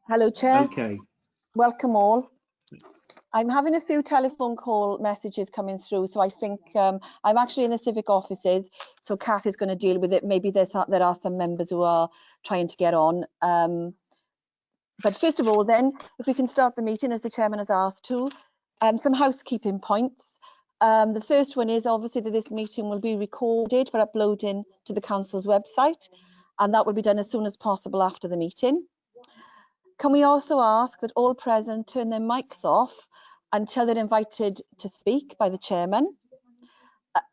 Hello, Chair. Okay. Welcome all. I'm having a few telephone call messages coming through, so I think I'm actually in the civic offices, so Kath is going to deal with it. Maybe there are some members who are trying to get on. But first of all, then, if we can start the meeting as the chairman has asked to, some housekeeping points. The first one is obviously that this meeting will be recorded for uploading to the council's website, and that will be done as soon as possible after the meeting. Can we also ask that all present turn their mics off until they're invited to speak by the chairman?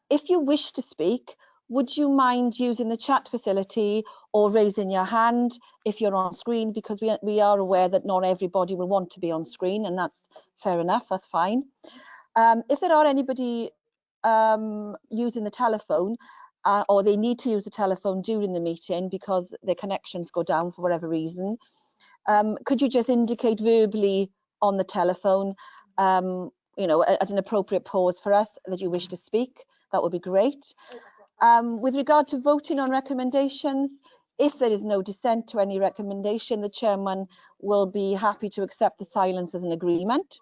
If you wish to speak, would you mind using the chat facility or raising your hand if you're on screen, because we are aware that not everybody will want to be on screen, and that's fair enough, that's fine. If there are anybody using the telephone or they need to use the telephone during the meeting because their connections go down for whatever reason, could you just indicate verbally on the telephone, you know, at an appropriate pause for us that you wish to speak? That would be great. With regard to voting on recommendations, if there is no dissent to any recommendation, the chairman will be happy to accept the silence as an agreement.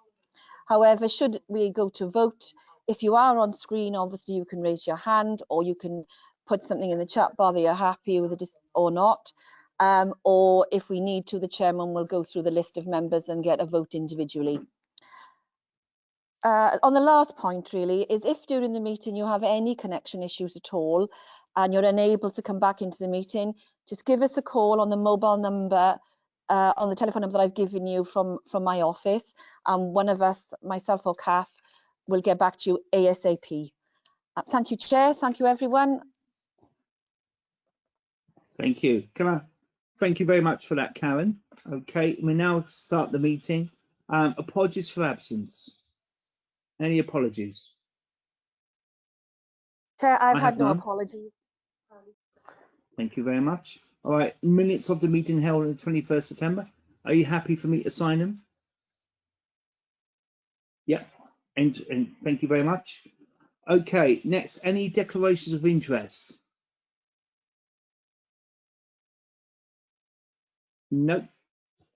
However, should we go to vote, if you are on screen, obviously you can raise your hand or you can put something in the chat bar that you're happy with it or not. Or if we need to, the chairman will go through the list of members and get a vote individually. On the last point really is if during the meeting you have any connection issues at all and you're unable to come back into the meeting, just give us a call on the mobile number, on the telephone number that I've given you from my office, and one of us, myself or Kath, will get back to you ASAP. Thank you, Chair. Thank you, everyone. Thank you. Thank you very much for that, Karen. Okay, we now start the meeting. Apologies for absence. Any apologies? Chair, I've had no apologies. Thank you very much. All right, minutes of the meeting held on the 21st September. Are you happy for me to sign them? Yeah, and thank you very much. Okay, next, any declarations of interest? No.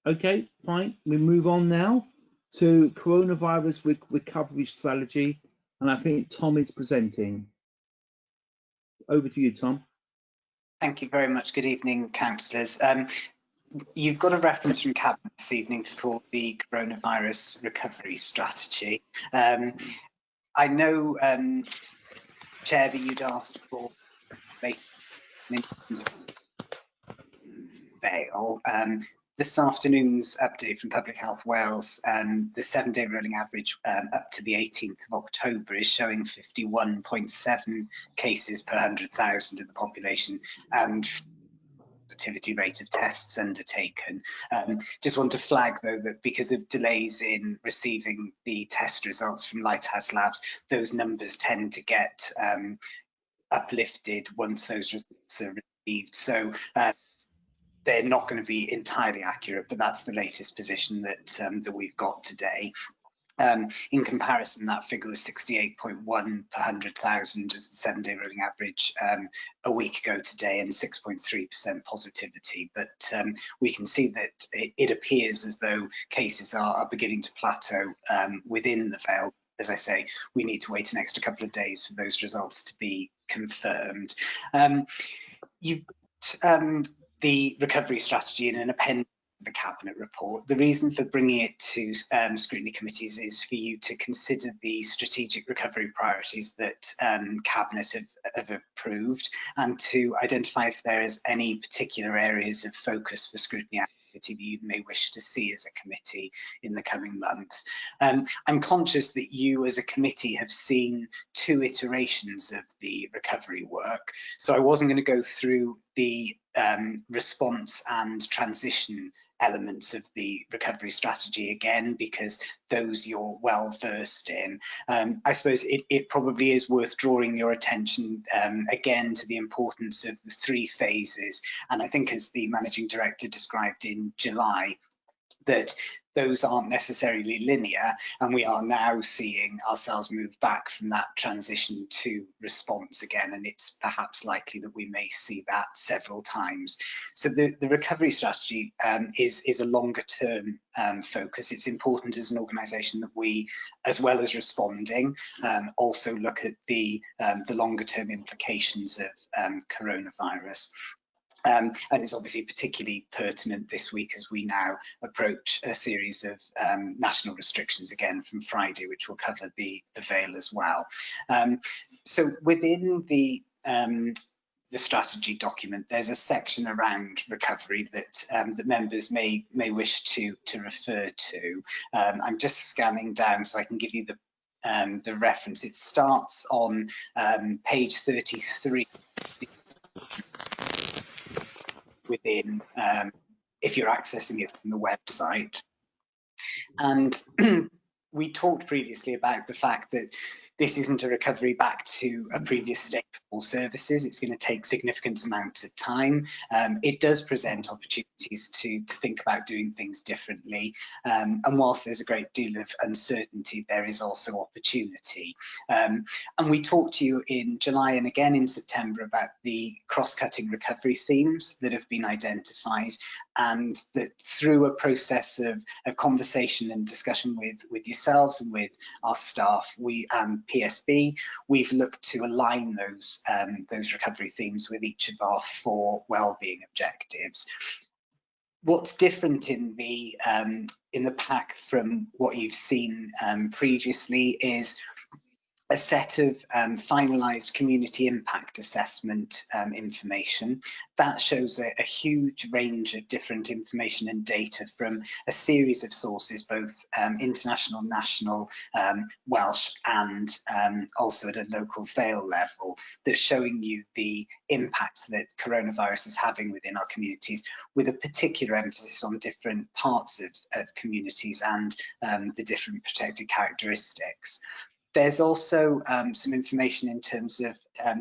Okay, fine. We move on now to coronavirus recovery strategy, and I think Tom is presenting. Over to you, Tom. Thank you very much. Good evening, councillors. You've got a reference from Cabinet this evening for the coronavirus recovery strategy. I know, Chair, that you'd asked for fail. This afternoon's update from Public Health Wales, the 7-day rolling average up to the 18th of October is showing 51.7 cases per 100,000 in the population and positivity rate of tests undertaken. Just want to flag though that because of delays in receiving the test results from Lighthouse Labs, those numbers tend to get uplifted once those results are received. So they're not going to be entirely accurate, but that's the latest position that that we've got today. In comparison, that figure was 68.1 per 100,000 as the 7-day rolling average a week ago today, and 6.3% positivity. But we can see that it appears as though cases are beginning to plateau within the Vale. As I say, we need to wait an extra couple of days for those results to be confirmed. You've the recovery strategy in an appendix to the Cabinet report. The reason for bringing it to scrutiny committees is for you to consider the strategic recovery priorities that Cabinet have approved, and to identify if there is any particular areas of focus for scrutiny activity that you may wish to see as a committee in the coming months. I'm conscious that you as a committee have seen 2 iterations of the recovery work, so I wasn't going to go through the response and transition elements of the recovery strategy again, because those you're well versed in. I suppose it probably is worth drawing your attention again to the importance of the 3 phases, and I think as the Managing Director described in July, that those aren't necessarily linear, and we are now seeing ourselves move back from that transition to response again, and it's perhaps likely that we may see that several times. So the recovery strategy is a longer term focus. It's important as an organisation that we, as well as responding, also look at the longer term implications of coronavirus. And it's obviously particularly pertinent this week as we now approach a series of national restrictions again from Friday, which will cover the Vale as well. So within the strategy document, there's a section around recovery that the members may wish to refer to. I'm just scanning down so I can give you the reference. It starts on page 33. Within, if you're accessing it from the website. And we talked previously about the fact that this isn't a recovery back to a previous state for all services. It's going to take significant amounts of time. It does present opportunities to think about doing things differently. And whilst there's a great deal of uncertainty, there is also opportunity. And we talked to you in July and again in September about the cross-cutting recovery themes that have been identified, and that through a process of conversation and discussion with yourselves and with our staff, and PSB, we've looked to align those recovery themes with each of our 4 wellbeing objectives. What's different in the pack from what you've seen previously is a set of finalised community impact assessment information. That shows a huge range of different information and data from a series of sources, both international, national, Welsh, and also at a local Vale level, that's showing you the impacts that coronavirus is having within our communities, with a particular emphasis on different parts of communities and the different protected characteristics. There's also some information in terms of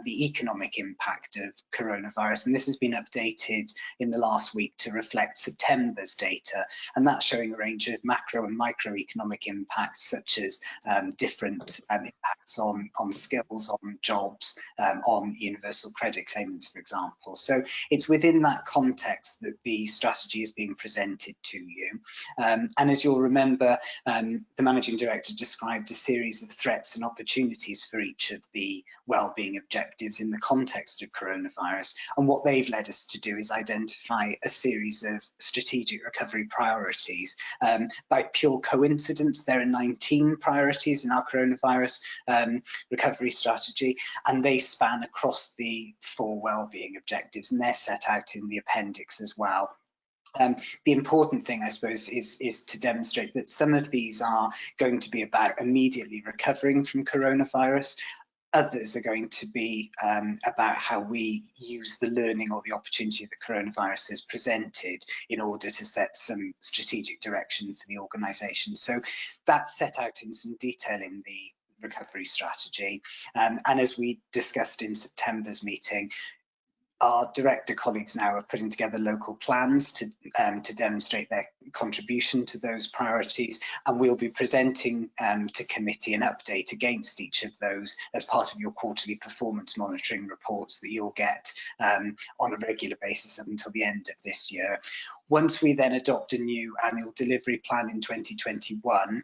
the economic impact of coronavirus, and this has been updated in the last week to reflect September's data, and that's showing a range of macro and microeconomic impacts, such as different impacts on skills, on jobs, on universal credit claimants, for example. So it's within that context that the strategy is being presented to you. And as you'll remember, the Managing Director described a series of threats and opportunities for each of the wellbeing objectives in the context of coronavirus, and what they've led us to do is identify a series of strategic recovery priorities. By pure coincidence, there are 19 priorities in our coronavirus recovery strategy, and they span across the 4 wellbeing objectives, and they're set out in the appendix as well. The important thing, I suppose, is to demonstrate that some of these are going to be about immediately recovering from coronavirus. Others are going to be about how we use the learning or the opportunity that coronavirus has presented in order to set some strategic direction for the organisation. So that's set out in some detail in the recovery strategy. And as we discussed in September's meeting, our director colleagues now are putting together local plans to demonstrate their contribution to those priorities, and we'll be presenting to committee an update against each of those as part of your quarterly performance monitoring reports that you'll get on a regular basis up until the end of this year. Once we then adopt a new annual delivery plan in 2021,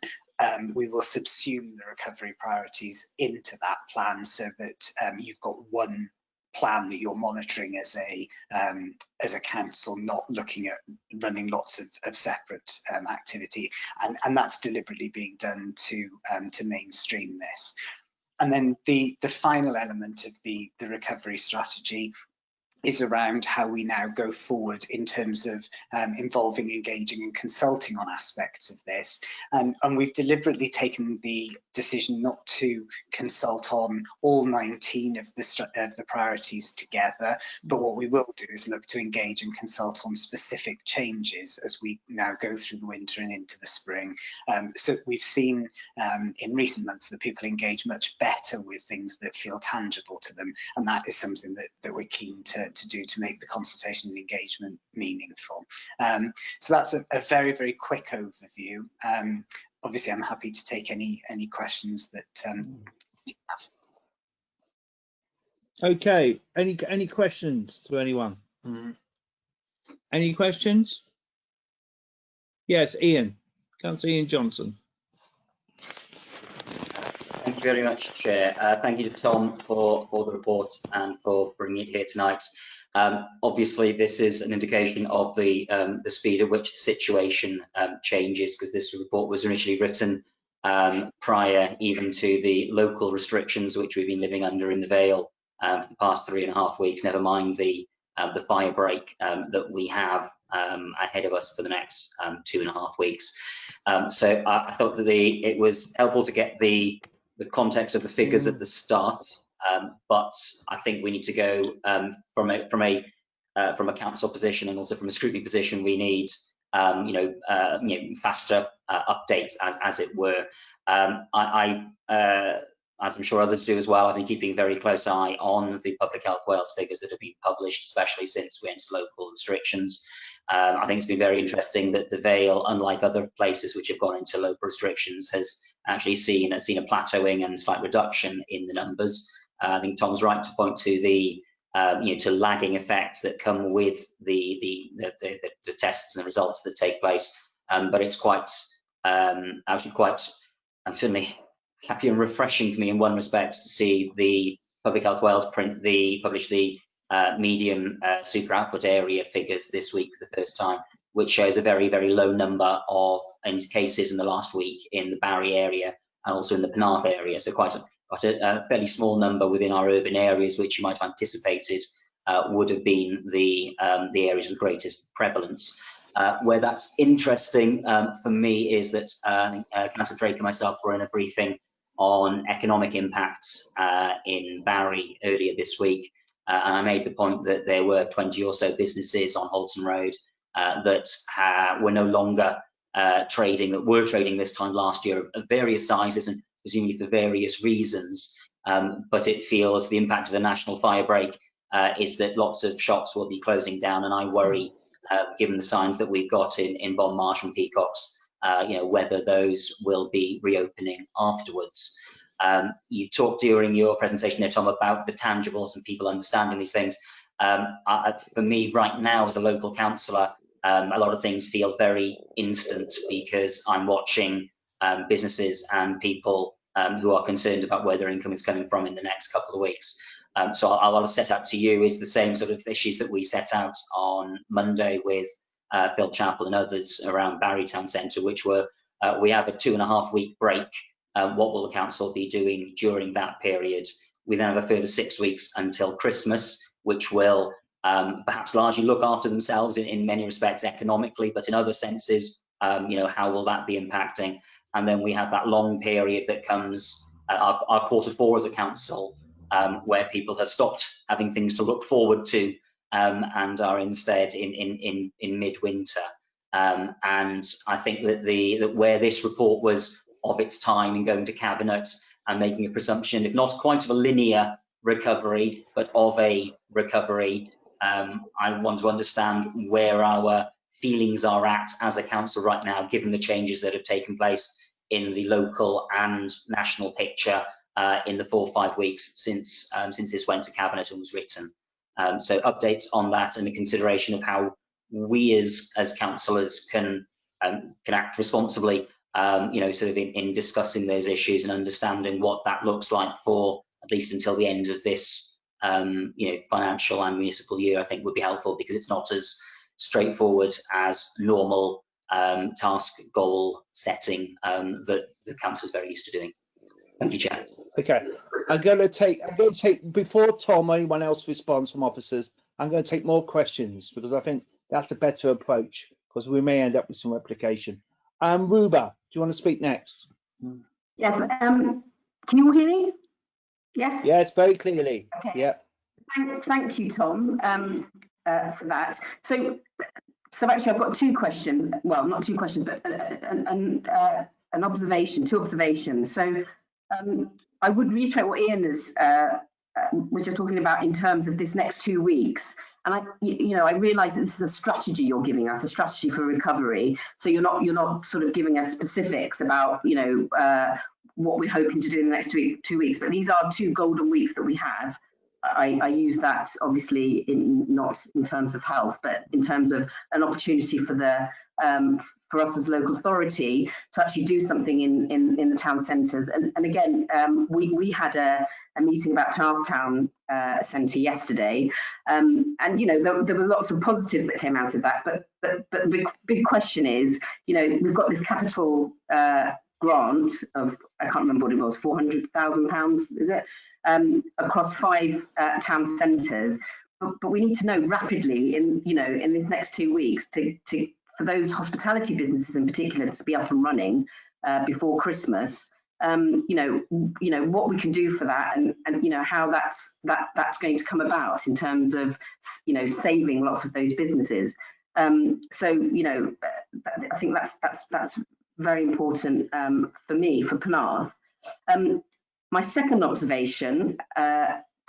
we will subsume the recovery priorities into that plan so that you've got one plan that you're monitoring as a council, not looking at running lots of separate activity, and that's deliberately being done to mainstream this. And then the final element of the recovery strategy is around how we now go forward in terms of involving, engaging and consulting on aspects of this. And we've deliberately taken the decision not to consult on all 19 of the priorities together, but what we will do is look to engage and consult on specific changes as we now go through the winter and into the spring. So we've seen in recent months that people engage much better with things that feel tangible to them, and that is something that we're keen to to do to make the consultation and engagement meaningful. So that's a very, very quick overview. Obviously, I'm happy to take any questions that you have. Okay, any questions to anyone? Any questions? Yes, Ian, Councillor Ian Johnson. Thank you very much, Chair. Thank you to Tom for the report and for bringing it here tonight. Obviously, this is an indication of the speed at which the situation changes, because this report was initially written prior even to the local restrictions which we've been living under in the Vale for the past 3.5 weeks, never mind the fire break that we have ahead of us for the next 2.5 weeks. So I thought that it was helpful to get the context of the figures at the start, but I think we need to go from a council position and also from a scrutiny position. We need faster updates, as it were. As I'm sure others do as well, I've been keeping a very close eye on the Public Health Wales figures that have been published, especially since we entered local restrictions. I think it's been very interesting that the Vale, unlike other places which have gone into local restrictions, has actually seen a plateauing and slight reduction in the numbers. I think Tom's right to point to the to lagging effects that come with the tests and the results that take place. But it's quite certainly happy and refreshing for me in one respect to see the Public Health Wales publish the medium super output area figures this week for the first time, which shows a very, very low number of cases in the last week in the Barry area and also in the Penarth area. So quite a fairly small number within our urban areas, which you might have anticipated would have been the areas with greatest prevalence. Where that's interesting for me is that Councillor Drake and myself were in a briefing on economic impacts in Barry earlier this week. And I made the point that there were 20 or so businesses on Halton Road that were no longer trading, that were trading this time last year of various sizes and presumably for various reasons. But it feels the impact of the national fire break is that lots of shops will be closing down, and I worry, given the signs that we've got in Bon Marsh and Peacocks, whether those will be reopening afterwards. You talked during your presentation there, Tom, about the tangibles and people understanding these things. For me, right now, as a local councillor, a lot of things feel very instant because I'm watching businesses and people who are concerned about where their income is coming from in the next couple of weeks. So I'll set out to you is the same sort of issues that we set out on Monday with Phil Chappell and others around Barry Town Centre, which were we have a 2.5 week break. What will the council be doing during that period? We then have a further 6 weeks until Christmas, which will perhaps largely look after themselves in many respects economically, but in other senses, how will that be impacting? And then we have that long period that comes our Q4 as a council, where people have stopped having things to look forward to and are instead in midwinter. And I think that where this report was of its time in going to Cabinet and making a presumption, if not quite of a linear recovery, but of a recovery, I want to understand where our feelings are at as a council right now, given the changes that have taken place in the local and national picture in the 4 or 5 weeks since this went to Cabinet and was written. So updates on that and a consideration of how we as councillors can act responsibly, sort of in discussing those issues and understanding what that looks like for at least until the end of this financial and municipal year, I think would be helpful, because it's not as straightforward as normal task goal setting that the council is very used to doing. Thank you, Chair. Okay, I'm going to take before Tom or anyone else responds from officers, I'm going to take more questions because I think that's a better approach, because we may end up with some replication. Ruba, do you want to speak next? Yes. Can you all hear me? Yes. Yes, very clearly. Okay. Yeah. Thank you, Tom, for that. So actually, I've got 2 questions. Well, not 2 questions, but an observation, 2 observations. So I would reiterate what Ian has was just talking about in terms of this next 2 weeks. And I realise that this is a strategy you're giving us, a strategy for recovery. So you're not sort of giving us specifics about, what we're hoping to do in the next 2 weeks. But these are 2 golden weeks that we have. I use that obviously not in terms of health, but in terms of an opportunity for the for us as local authority to actually do something in the town centres. And again, we had a meeting about Penarth Town Centre yesterday, and there were lots of positives that came out of that. But the big question is, we've got this capital grant of, I can't remember what it was, £400,000, is it? Across 5 town centres, but we need to know rapidly in this next 2 weeks for those hospitality businesses in particular to be up and running before Christmas. What we can do for that, and how that's going to come about in terms of saving lots of those businesses. I think that's very important for me, for Penarth. My second observation,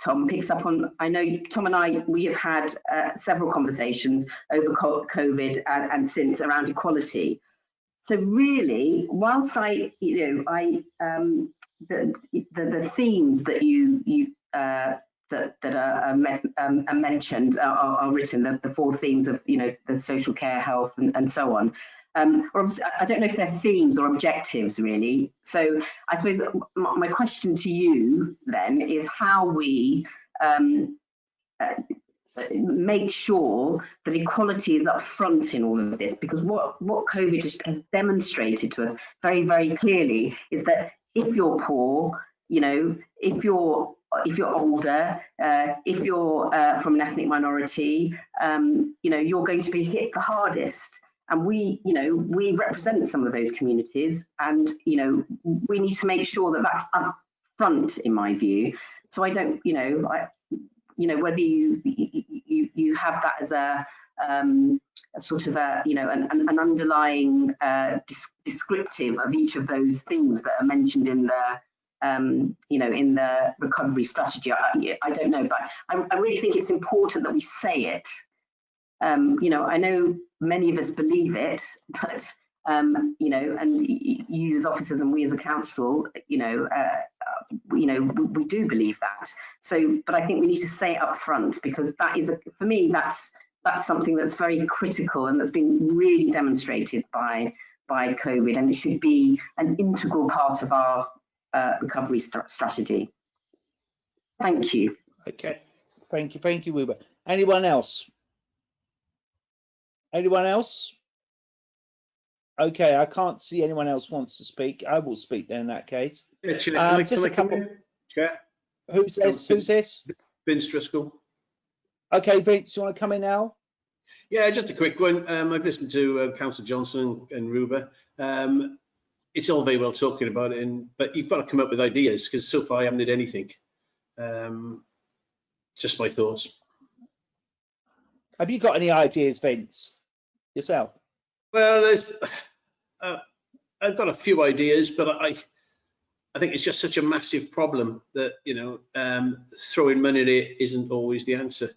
Tom, picks up on, I know Tom and I, we have had several conversations over COVID and since around equality. So really, whilst the themes that that are mentioned are written, the 4 themes of the social care, health, and so on. Or I don't know if they're themes or objectives really. So I suppose my question to you then is how we make sure that equality is up front in all of this, because what COVID has demonstrated to us very, very clearly is that if you're poor, if you're older, if you're from an ethnic minority, you're going to be hit the hardest. And we represent some of those communities, and we need to make sure that that's up front, in my view. So I don't, whether you have that as a sort of an underlying descriptive of each of those themes that are mentioned in the in the recovery strategy. I don't know, but I really think it's important that we say it. I know many of us believe it, but and you as officers and we as a council, we do believe that. So, but I think we need to say it up front, because that is, for me, that's something that's very critical and that's been really demonstrated by COVID, and it should be an integral part of our recovery strategy. Thank you. Okay, thank you, Wilbur. Anyone else? Anyone else? Okay, I can't see anyone else wants to speak. I will speak then in that case. Yeah, Chair, just a couple. Chair. Who's this? Who's this? Vince Driscoll. Okay, Vince, do you want to come in now? Yeah, just a quick one. I've listened to Councillor Johnson and Ruber. It's all very well talking about it, but you've got to come up with ideas, because so far I haven't did anything. Just my thoughts. Have you got any ideas, Vince, yourself? Well, I've got a few ideas, but I think it's just such a massive problem that throwing money at it isn't always the answer.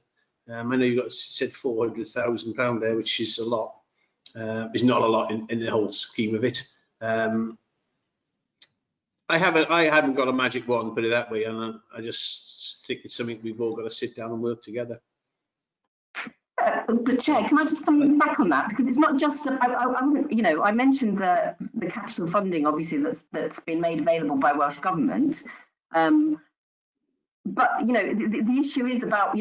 I know you said £400,000 there, which is a lot. It's not a lot in the whole scheme of it. I haven't got a magic wand, put it that way, and I just think it's something we've all got to sit down and work together. But Chair, can I just come back on that, because it's not just I mentioned the capital funding, obviously, that's been made available by Welsh Government, but the issue is about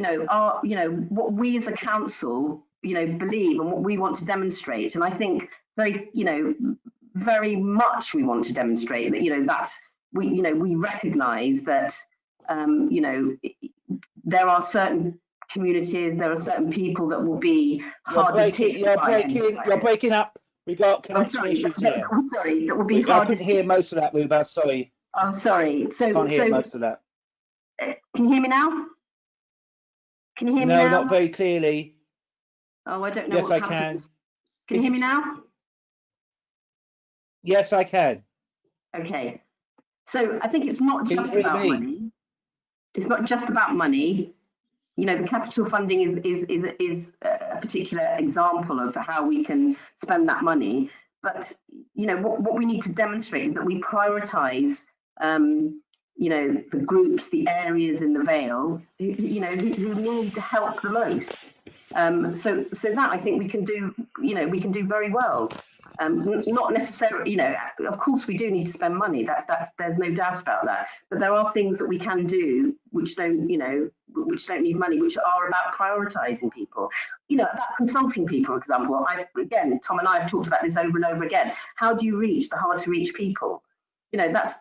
what we as a council believe and what we want to demonstrate, and I think very much we want to demonstrate that that's we recognise that there are certain communities, there are certain people that will be hardest hit. You're breaking up. We got connection issues here. I'm sorry, that will be hardest. I couldn't hear most of that, Ruba. Sorry. I'm sorry. Can't hear most of that. Can you hear me now? Can you hear me now? No, not very clearly. Oh, I don't know. Yes, I can. Can you hear me now? Yes, I can. Okay. So I think it's not just about money. It's not just about money. You know, the capital funding is a particular example of how we can spend that money. But, you know, what we need to demonstrate is that we prioritise, you know, the groups, the areas in the Vale, you know, who need the help the most. So that I think we can do, you know, we can do very well. Not necessarily, you know, of course we do need to spend money, there's no doubt about that, but there are things that we can do which don't, you know, which don't need money, which are about prioritising people, you know, about consulting people, for example. Again, Tom and I have talked about this over and over again. How do you reach the hard to reach people? You know, that's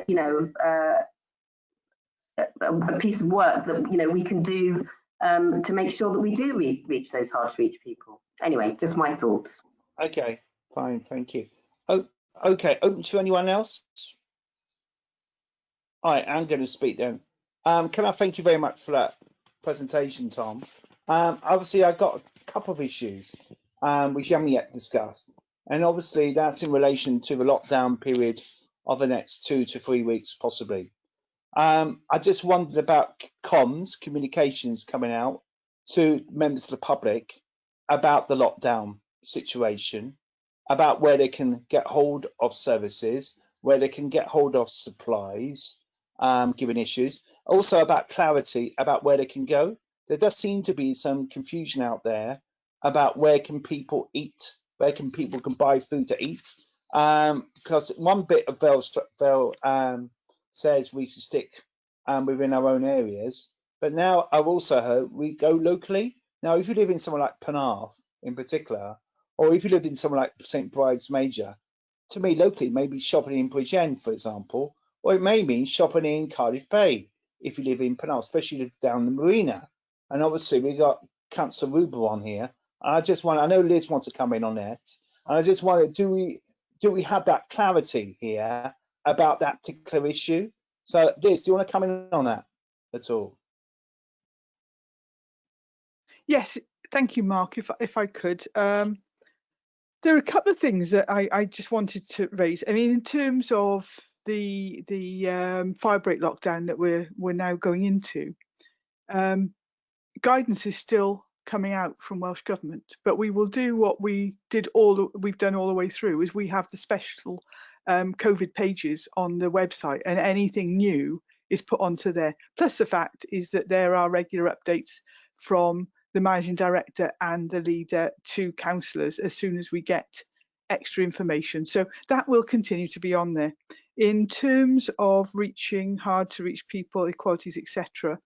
you know, a piece of work that, you know, we can do to make sure that we do reach those hard to reach people. Anyway, just my thoughts. Okay, fine, thank you. Oh, okay, open to anyone else? All right, I'm going to speak then. Can I thank you very much for that presentation, Tom? Obviously, I've got a couple of issues which you haven't yet discussed. And obviously, that's in relation to the lockdown period of the next 2 to 3 weeks, possibly. I just wondered about comms, communications coming out to members of the public about the lockdown situation, about where they can get hold of services, where they can get hold of supplies, given issues. Also about clarity about where they can go. There does seem to be some confusion out there about where can people eat, where can people buy food to eat. Because one bit of Vale says we can stick within our own areas, but now I've also heard we go locally. Now, if you live in somewhere like Penarth in particular, or if you live in somewhere like St Bride's Major, to me locally maybe shopping in Bridgend, for example, or it may mean shopping in Cardiff Bay if you live in Penarth, especially if you live down the marina. And obviously we got Councillor Ruber on here. And I just want, I know Liz wants to come in on that, and I just wondered, do we have that clarity here about that particular issue? So Liz, do you want to come in on that at all? Yes, thank you, Mark. If I could, there are a couple of things that I just wanted to raise. I mean, in terms of the firebreak lockdown that we're now going into, guidance is still coming out from Welsh Government, but we will do what we've done all the way through, is we have the special COVID pages on the website, and anything new is put onto there. Plus the fact is that there are regular updates from the managing director and the leader to councillors as soon as we get extra information. So that will continue to be on there. In terms of reaching hard to reach people, equalities, etc.,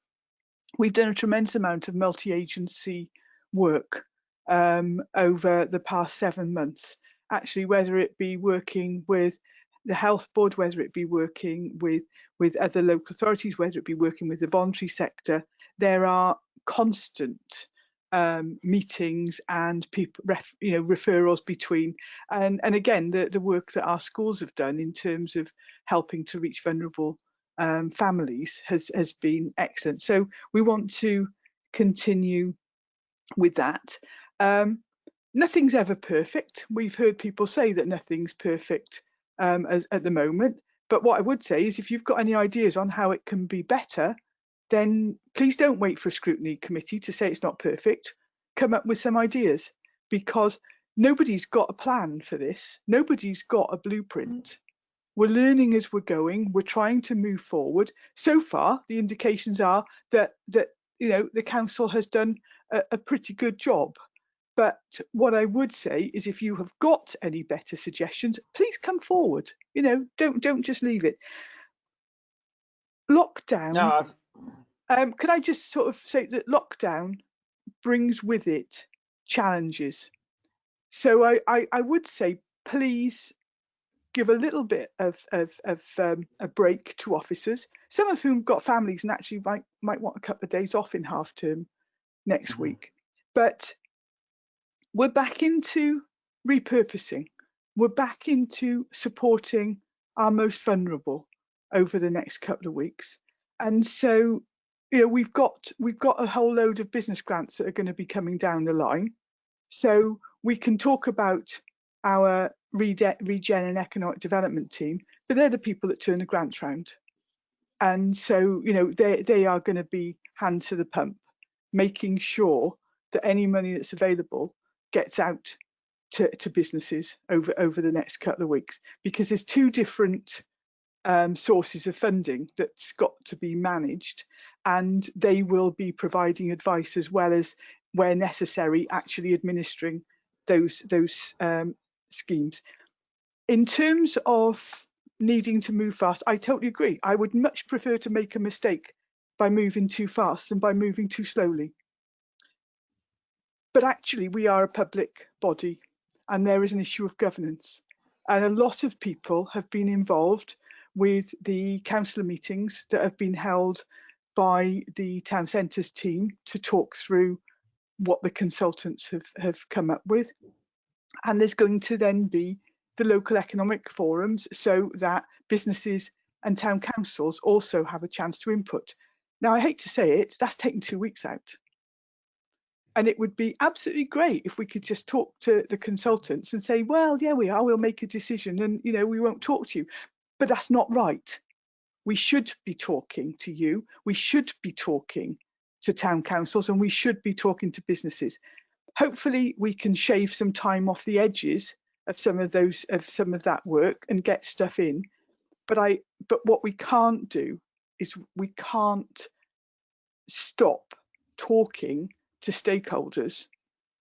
we've done a tremendous amount of multi-agency work over the past 7 months. Actually, whether it be working with the health board, whether it be working with other local authorities, whether it be working with the voluntary sector, there are constant meetings and people, referrals between, and again the work that our schools have done in terms of helping to reach vulnerable families has been excellent. So we want to continue with that. Nothing's ever perfect. We've heard people say that nothing's perfect as at the moment, but what I would say is if you've got any ideas on how it can be better, then please don't wait for a scrutiny committee to say it's not perfect. Come up with some ideas, because nobody's got a plan for this. Nobody's got a blueprint. We're learning as we're going. We're trying to move forward. So far, the indications are that the council has done a pretty good job. But what I would say is, if you have got any better suggestions, please come forward. Don't just leave it. Lockdown. No, Can I just sort of say that lockdown brings with it challenges. So I would say, please give a little bit of a break to officers, some of whom got families and actually might want a couple of days off in half term next week. But we're back into repurposing. We're back into supporting our most vulnerable over the next couple of weeks. And so we've got a whole load of business grants that are going to be coming down the line. So we can talk about our regen and economic development team, but they're the people that turn the grants round. And so, you know, they are going to be hand to the pump, making sure that any money that's available gets out to businesses over the next couple of weeks, because there's two different sources of funding that's got to be managed, and they will be providing advice as well as, where necessary, actually administering those schemes. In terms of needing to move fast, I totally agree. I would much prefer to make a mistake by moving too fast than by moving too slowly. But actually, we are a public body, and there is an issue of governance. And a lot of people have been involved with the councillor meetings that have been held by the town centres team to talk through what the consultants have come up with. And there's going to then be the local economic forums, so that businesses and town councils also have a chance to input. Now, I hate to say it, that's taken 2 weeks out. And it would be absolutely great if we could just talk to the consultants and say, well, yeah, we'll make a decision, and, you know, we won't talk to you. But that's not right. We should be talking to you. We should be talking to town councils, and we should be talking to businesses. Hopefully we can shave some time off the edges of some of that work and get stuff in. But what we can't do is we can't stop talking to stakeholders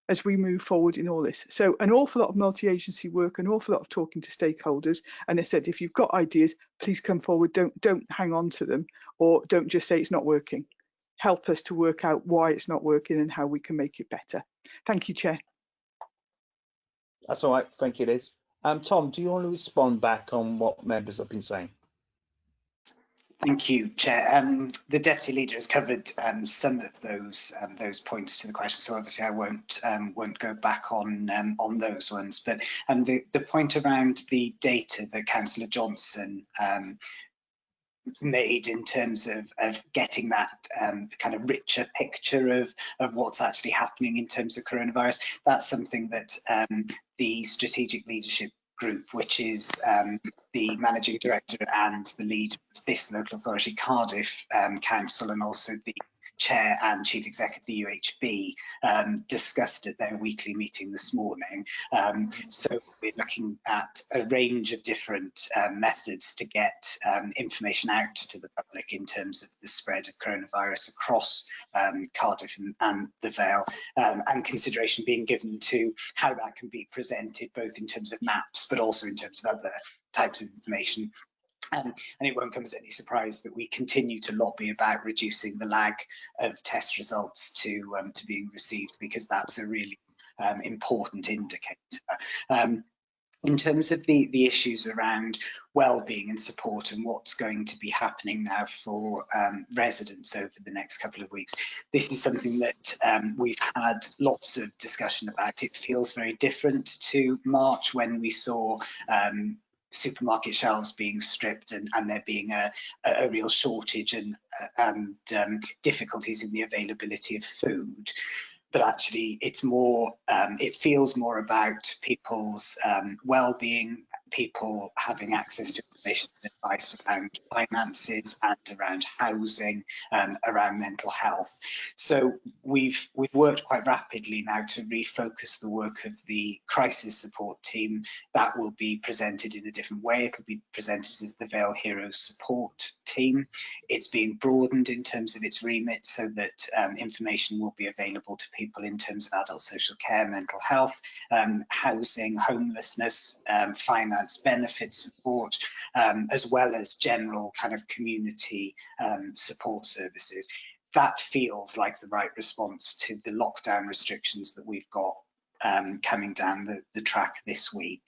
as we move forward in all this. So an awful lot of multi-agency work, an awful lot of talking to stakeholders. And I said, if you've got ideas, please come forward. Don't hang on to them, or don't just say it's not working. Help us to work out why it's not working and how we can make it better. Thank you, Chair. That's all right. Thank you, Liz. Tom, do you want to respond back on what members have been saying? Thank you, Chair. The Deputy Leader has covered some of those points to the question, so obviously I won't go back on those ones. But the point around the data that Councillor Johnson made in terms of getting that kind of richer picture of what's actually happening in terms of coronavirus, that's something that the Strategic Leadership Group, which is the Managing Director and the lead of this local authority, Cardiff Council, and also the Chair and Chief Executive of the UHB, discussed at their weekly meeting this morning. So we're looking at a range of different methods to get information out to the public in terms of the spread of coronavirus across Cardiff and the Vale, and consideration being given to how that can be presented, both in terms of maps, but also in terms of other types of information. And it won't come as any surprise that we continue to lobby about reducing the lag of test results to being received, because that's a really important indicator. In terms of the issues around well-being and support and what's going to be happening now for residents over the next couple of weeks, this is something that we've had lots of discussion about. It feels very different to March, when we saw supermarket shelves being stripped and there being a real shortage and difficulties in the availability of food. But actually it's more, it feels more about people's well-being, people having access to information and advice around finances and around housing, around mental health. So we've worked quite rapidly now to refocus the work of the crisis support team. That will be presented in a different way. It'll be presented as the Vale Heroes support team. It's being broadened in terms of its remit, so that information will be available to people in terms of adult social care, mental health, housing, homelessness, finance, benefit support, as well as general kind of community support services. That feels like the right response to the lockdown restrictions that we've got coming down the track this week.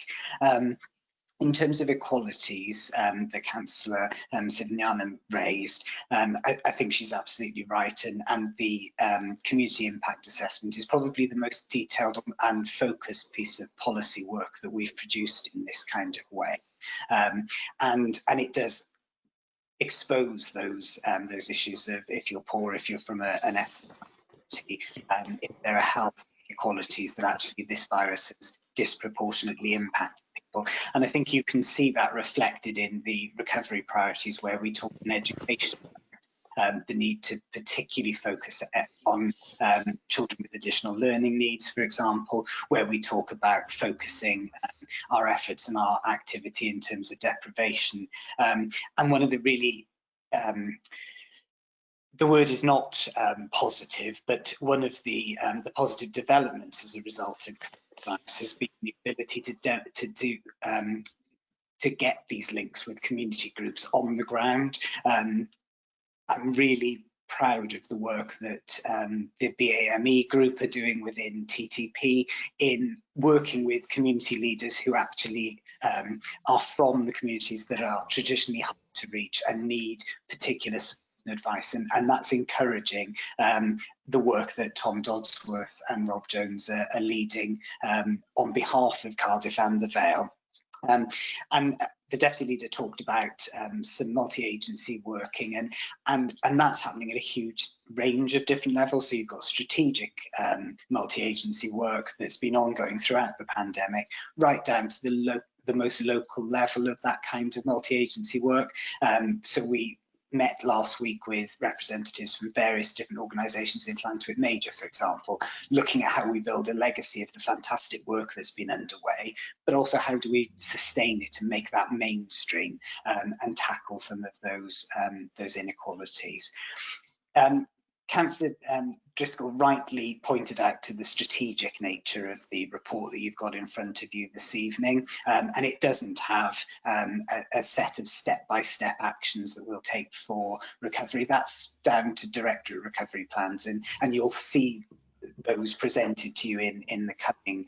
In terms of equalities that Councillor Sivanyanam raised, I think she's absolutely right, and the community impact assessment is probably the most detailed and focused piece of policy work that we've produced in this kind of way, and it does expose those issues of if you're poor, if you're from an ethnicity, if there are health inequalities that actually this virus has disproportionately impacted possible. And I think you can see that reflected in the recovery priorities, where we talk in education the need to particularly focus on children with additional learning needs, for example, where we talk about focusing our efforts and our activity in terms of deprivation. And one of the really the word is not positive, but one of the positive developments as a result of coronavirus has been the ability to get these links with community groups on the ground. I'm really proud of the work that the BAME group are doing within TTP in working with community leaders who actually are from the communities that are traditionally hard to reach and need particular support and advice, and that's encouraging the work that Tom Dodsworth and Rob Jones are leading on behalf of Cardiff and the Vale. And the deputy leader talked about some multi-agency working, and that's happening at a huge range of different levels. So you've got strategic multi-agency work that's been ongoing throughout the pandemic, right down to the most local level of that kind of multi-agency work. So we met last week with representatives from various different organisations in Llantwit Major, for example, looking at how we build a legacy of the fantastic work that's been underway, but also how do we sustain it and make that mainstream and tackle some of those inequalities. Councillor Driscoll rightly pointed out to the strategic nature of the report that you've got in front of you this evening, and it doesn't have a set of step-by-step actions that we'll take for recovery. That's down to Directorate Recovery Plans, and you'll see those presented to you in the coming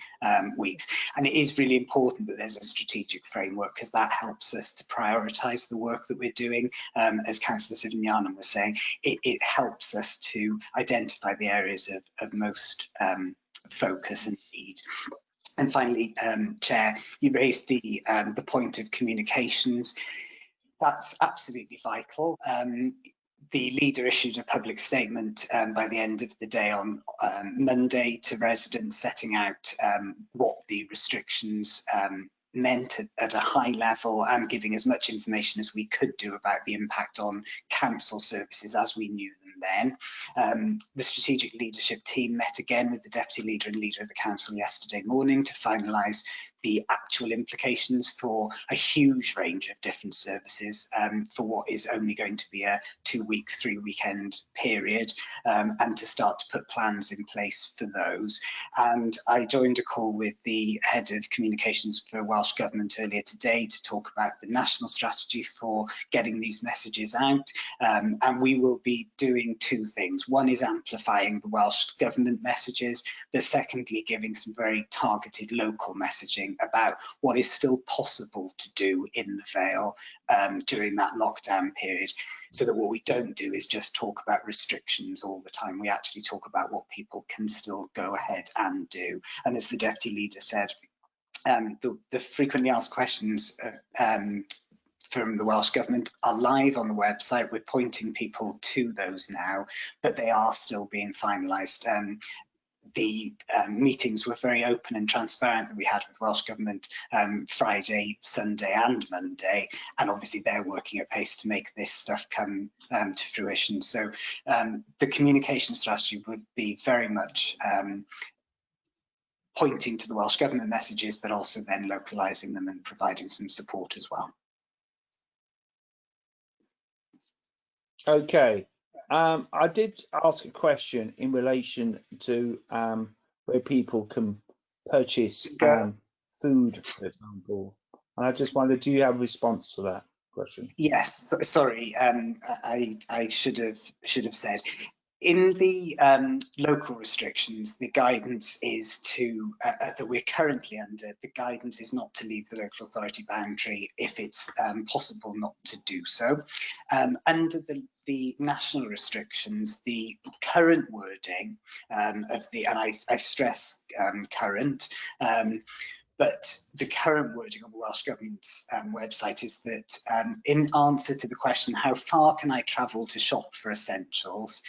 weeks. And it is really important that there's a strategic framework, because that helps us to prioritise the work that we're doing. As Councillor Sivanyanam was saying, it helps us to identify the areas of most focus and need. And finally, Chair, you raised the point of communications. That's absolutely vital. The leader issued a public statement by the end of the day on Monday to residents, setting out what the restrictions meant at a high level, and giving as much information as we could do about the impact on council services as we knew them then. The strategic leadership team met again with the deputy leader and leader of the council yesterday morning to finalise the actual implications for a huge range of different services for what is only going to be a 2-week, 3-weekend period, and to start to put plans in place for those. And I joined a call with the head of communications for Welsh Government earlier today to talk about the national strategy for getting these messages out, and we will be doing 2 things. One is amplifying the Welsh Government messages, but secondly giving some very targeted local messaging about what is still possible to do in the Vale during that lockdown period, so that what we don't do is just talk about restrictions all the time. We actually talk about what people can still go ahead and do. And as the deputy leader said, the frequently asked questions from the Welsh Government are live on the website. We're pointing people to those now, but they are still being finalised. The meetings were very open and transparent that we had with Welsh Government Friday, Sunday and Monday, and obviously they're working at pace to make this stuff come to fruition. So the communication strategy would be very much pointing to the Welsh Government messages, but also then localising them and providing some support as well. Okay. I did ask a question in relation to where people can purchase food, for example, and I just wondered, do you have a response to that question? Yes, sorry, I should have said. In the local restrictions, the guidance is to that we're currently under. The guidance is not to leave the local authority boundary if it's possible not to do so. Under the national restrictions, the current wording of the, and I stress current, but the current wording on the Welsh Government's website is that in answer to the question, how far can I travel to shop for essentials?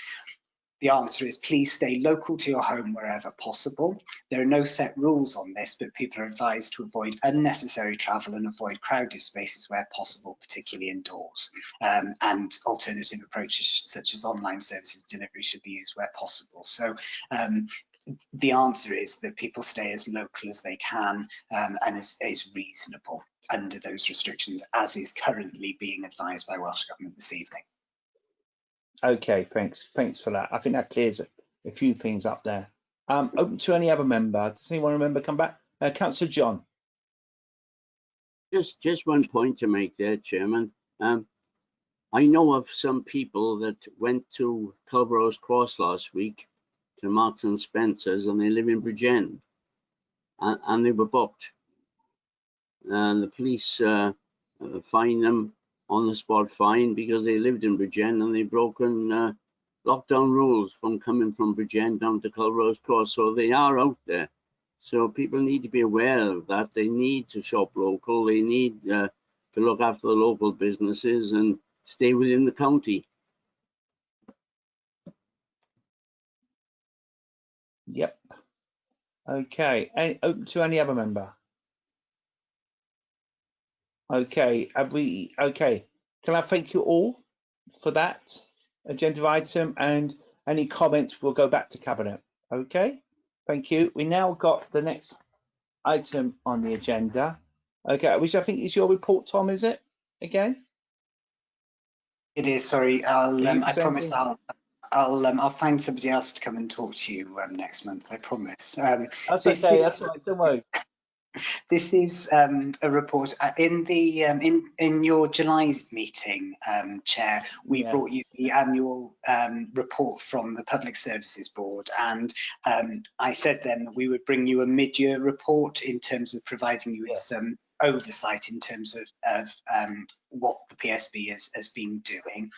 the answer is please stay local to your home wherever possible. There are no set rules on this, but people are advised to avoid unnecessary travel and avoid crowded spaces where possible, particularly indoors. And alternative approaches such as online services delivery should be used where possible. So the answer is that people stay as local as they can and is reasonable under those restrictions, as is currently being advised by Welsh Government this evening. Okay, thanks for that. I think that clears a few things up there. Open to any other member. Does anyone remember come back? Councillor John. Just one point to make there, Chairman. I know of some people that went to Culverose Cross last week to Marks and Spencer's, and they live in Bridgend, and they were booked. And the police fined them on the spot fine because they lived in Bridgend and they've broken lockdown rules from coming from Bridgend down to Culverose Cross. So they are out there. So people need to be aware of that. They need to shop local. They need to look after the local businesses and stay within the county. Yep. Okay. Open to any other member. Okay. Okay. Can I thank you all for that agenda item, and any comments will go back to Cabinet. Okay. Thank you. We now got the next item on the agenda. Okay, which I think is your report, Tom, is it? Again? It is. Sorry, I promise presenting? I'll find somebody else to come and talk to you next month. I promise. That's okay. That's all right. Don't worry. This is a report in the in your July meeting, Chair. We brought you the annual report from the Public Services Board, and I said then that we would bring you a mid-year report in terms of providing you with some oversight in terms of what the PSB has been doing.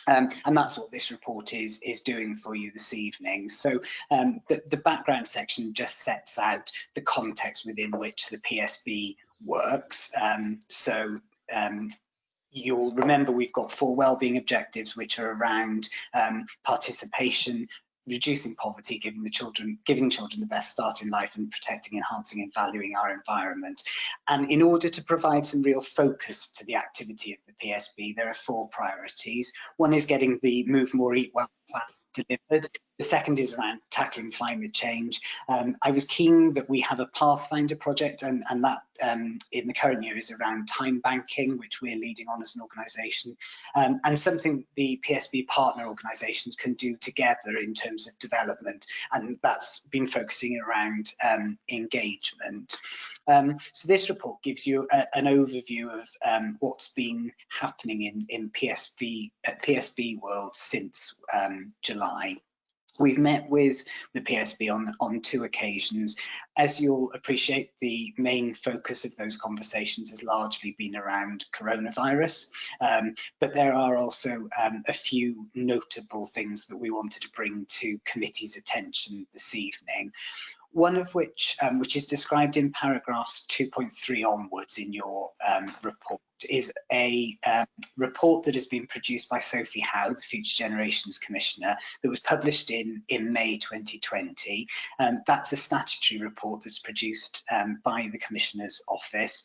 And that's what this report is doing for you this evening. So the background section just sets out the context within which the PSB works. You'll remember we've got 4 wellbeing objectives, which are around participation, reducing poverty, giving children the best start in life, and protecting, enhancing and valuing our environment. And in order to provide some real focus to the activity of the PSB, there are 4 priorities. One is getting the Move More Eat Well plan delivered. The second is around tackling climate change. I was keen that we have a Pathfinder project, and that in the current year is around time banking, which we're leading on as an organisation, and something the PSB partner organisations can do together in terms of development, and that's been focusing around engagement. So this report gives you an overview of what's been happening in PSB world since July. We've met with the PSB on 2 occasions. As you'll appreciate, the main focus of those conversations has largely been around coronavirus, but there are also a few notable things that we wanted to bring to committee's attention this evening. One of which is described in paragraphs 2.3 onwards in your report, is a report that has been produced by Sophie Howe, the Future Generations Commissioner, that was published in May 2020. That's a statutory report that's produced by the Commissioner's office.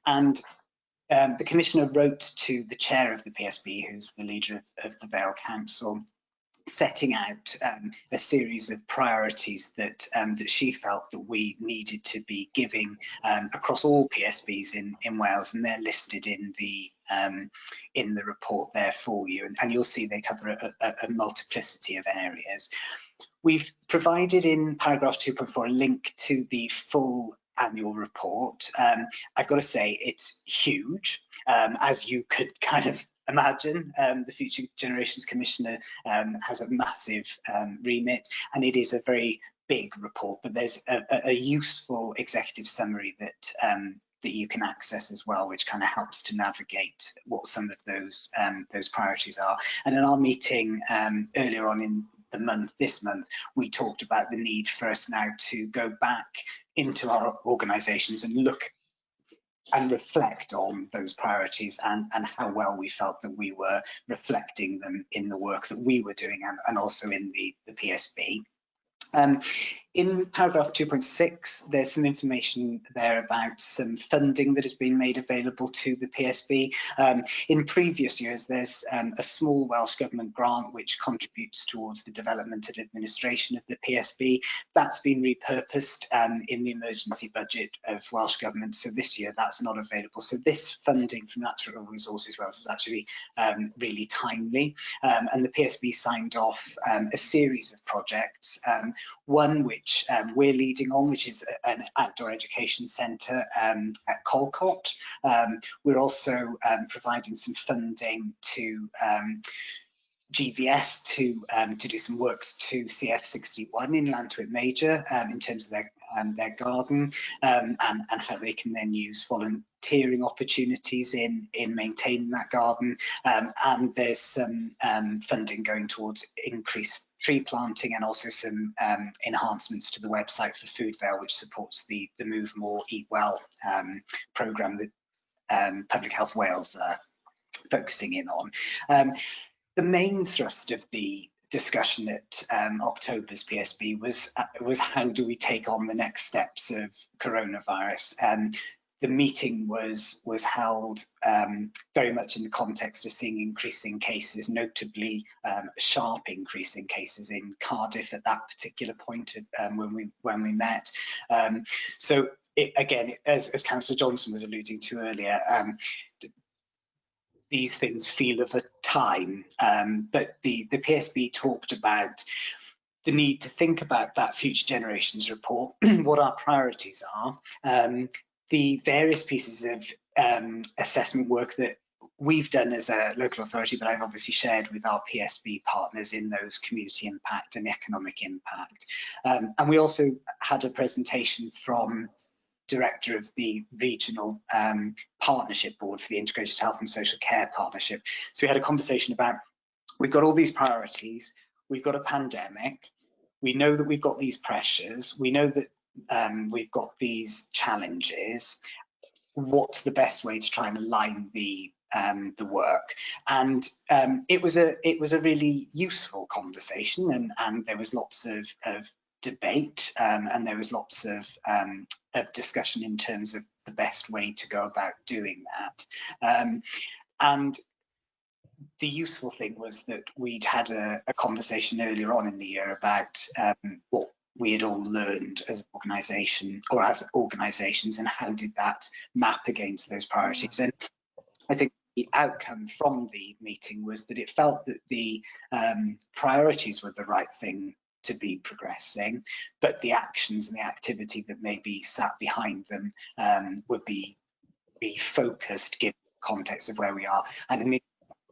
And the Commissioner wrote to the chair of the PSB, who's the leader of the Vale Council, setting out a series of priorities that she felt that we needed to be giving across all PSBs in Wales, and they're listed in the report there for you, and you'll see they cover a multiplicity of areas. We've provided in paragraph 2.4 a link to the full annual report. I've got to say it's huge, as you could kind of imagine. The Future Generations Commissioner has a massive remit, and it is a very big report, but there's a useful executive summary that you can access as well, which kind of helps to navigate what some of those priorities are. And in our meeting earlier on in this month, we talked about the need for us now to go back into our organisations and look reflect on those priorities and how well we felt that we were reflecting them in the work that we were doing and also in the PSB. In paragraph 2.6, there's some information there about some funding that has been made available to the PSB. In previous years, there's a small Welsh Government grant which contributes towards the development and administration of the PSB. That's been repurposed in the emergency budget of Welsh Government. So this year, that's not available. So this funding from Natural Resources Wales is actually really timely. And the PSB signed off a series of projects. One which we're leading on, which is an outdoor education centre at Colcott. We're also providing some funding to GVS to do some works to CF61 in Llantwit Major in terms of their garden and how they can then use volunteering opportunities in maintaining that garden. And there's some funding going towards increased tree planting and also some enhancements to the website for Foodvale, which supports the Move More, Eat Well programme that Public Health Wales are focusing in on. The main thrust of the discussion at October's PSB was how do we take on the next steps of coronavirus. The meeting was held very much in the context of seeing increasing cases, notably sharp increase in cases in Cardiff at that particular point of, when we met. So again, as Councillor Johnson was alluding to earlier, these things feel of a time, but the PSB talked about the need to think about that future generations report, what our priorities are, the various pieces of assessment work that we've done as a local authority, but I've obviously shared with our PSB partners in those community impact and economic impact. And we also had a presentation from Director of the Regional Partnership Board for the Integrated Health and Social Care Partnership. So we had a conversation about, we've got all these priorities, we've got a pandemic, we know that we've got these pressures, we know that we've got these challenges. What's the best way to try and align the work? And it was a really useful conversation, and there was lots of debate, and there was lots of discussion in terms of the best way to go about doing that. And the useful thing was that we'd had a conversation earlier on in the year about what we had all learned as an organisation or as organisations, and how did that map against those priorities. And I think the outcome from the meeting was that it felt that the priorities were the right thing to be progressing, but the actions and the activity that maybe sat behind them would be refocused given the context of where we are. And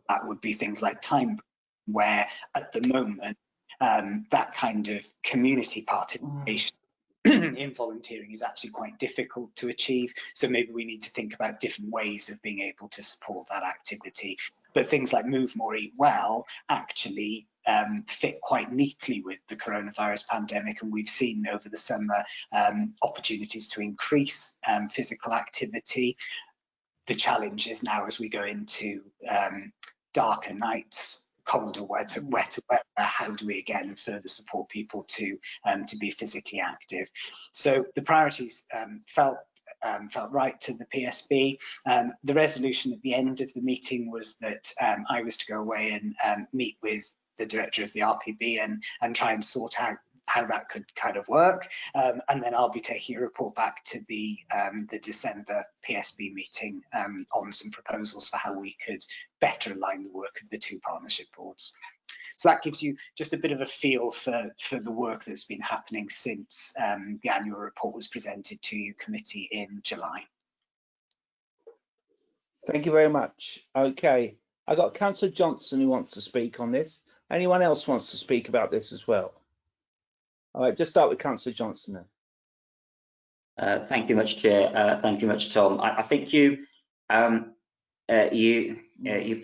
that would be things like time, where at the moment that kind of community participation in volunteering is actually quite difficult to achieve. So maybe we need to think about different ways of being able to support that activity. But things like Move More, Eat Well actually fit quite neatly with the coronavirus pandemic, and we've seen over the summer opportunities to increase physical activity. The challenge is now, as we go into darker nights, colder, wetter, how do we again further support people to be physically active? So the priorities felt right to the PSB. The resolution at the end of the meeting was that I was to go away and meet with the director of the RPB and try and sort out how that could kind of work, and then I'll be taking a report back to the December PSB meeting on some proposals for how we could better align the work of the two partnership boards. So that gives you just a bit of a feel for the work that's been happening since the annual report was presented to you committee in July. Thank you very much. Okay, I got Councillor Johnson who wants to speak on this. Anyone else wants to speak about this as well? All right, just start with Councillor Johnson then. Thank you much, Chair. Thank you much, Tom. I think you You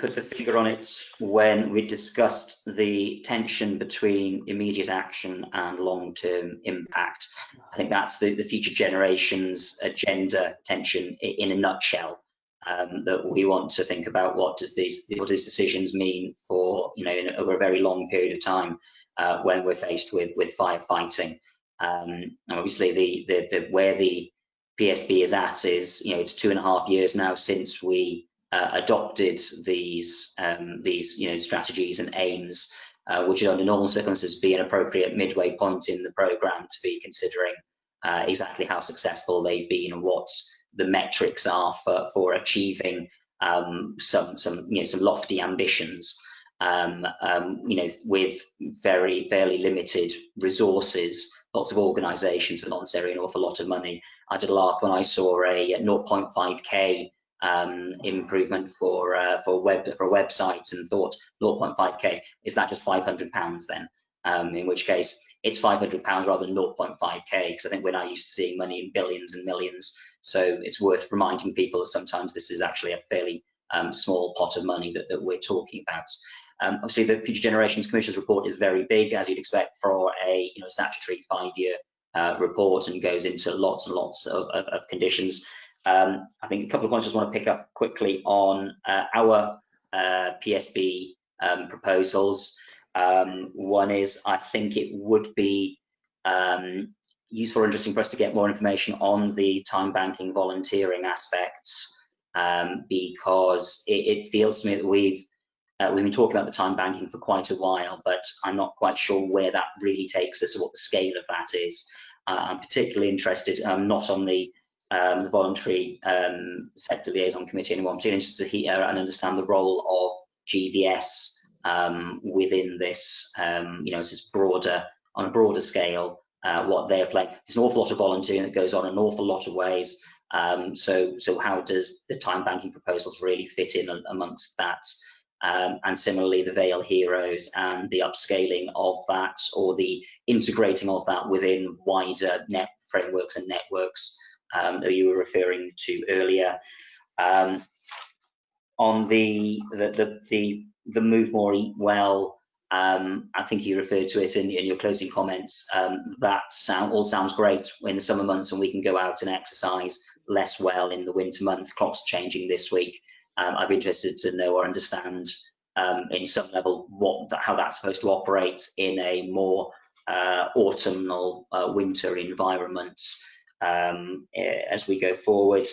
put the finger on it when we discussed the tension between immediate action and long-term impact. I think that's the future generations agenda tension in a nutshell. That we want to think about what does these decisions mean for, you know, over a very long period of time when we're faced with firefighting. Obviously, the where the PSB is at is, you know, it's 2.5 years now since we adopted these you know, strategies and aims, which would under normal circumstances be an appropriate midway point in the programme to be considering exactly how successful they've been and what the metrics are for achieving some lofty ambitions. You know, with fairly limited resources, lots of organisations, but not necessarily an awful lot of money. I did laugh when I saw a 0.5k improvement for a website and thought 0.5k, is that just £500 then? In which case it's £500 rather than 0.5k, because I think we're now used to seeing money in billions and millions. So it's worth reminding people that sometimes this is actually a fairly small pot of money that we're talking about. Obviously, the Future Generations Commission's report is very big, as you'd expect for a statutory 5-year report, and goes into lots and lots of conditions. I think a couple of points I just want to pick up quickly on our PSB proposals. One is, I think it would be useful or interesting for us to get more information on the time banking volunteering aspects, because it feels to me that we've been talking about the time banking for quite a while, but I'm not quite sure where that really takes us or what the scale of that is. I'm particularly interested, not on the voluntary sector liaison committee anymore. I'm particularly interested to hear and understand the role of GVS within this, it's broader, on a broader scale, what they're playing. There's an awful lot of volunteering that goes on in an awful lot of ways. So how does the time banking proposals really fit in amongst that? And similarly, the Veil Heroes and the upscaling of that, or the integrating of that within wider net frameworks and networks that you were referring to earlier. On the Move More, Eat Well, I think you referred to it in your closing comments. That all sounds great in the summer months when we can go out and exercise less well in the winter months. Clocks changing this week. I'd be interested to know or understand in some level how that's supposed to operate in a more autumnal winter environment as we go forward.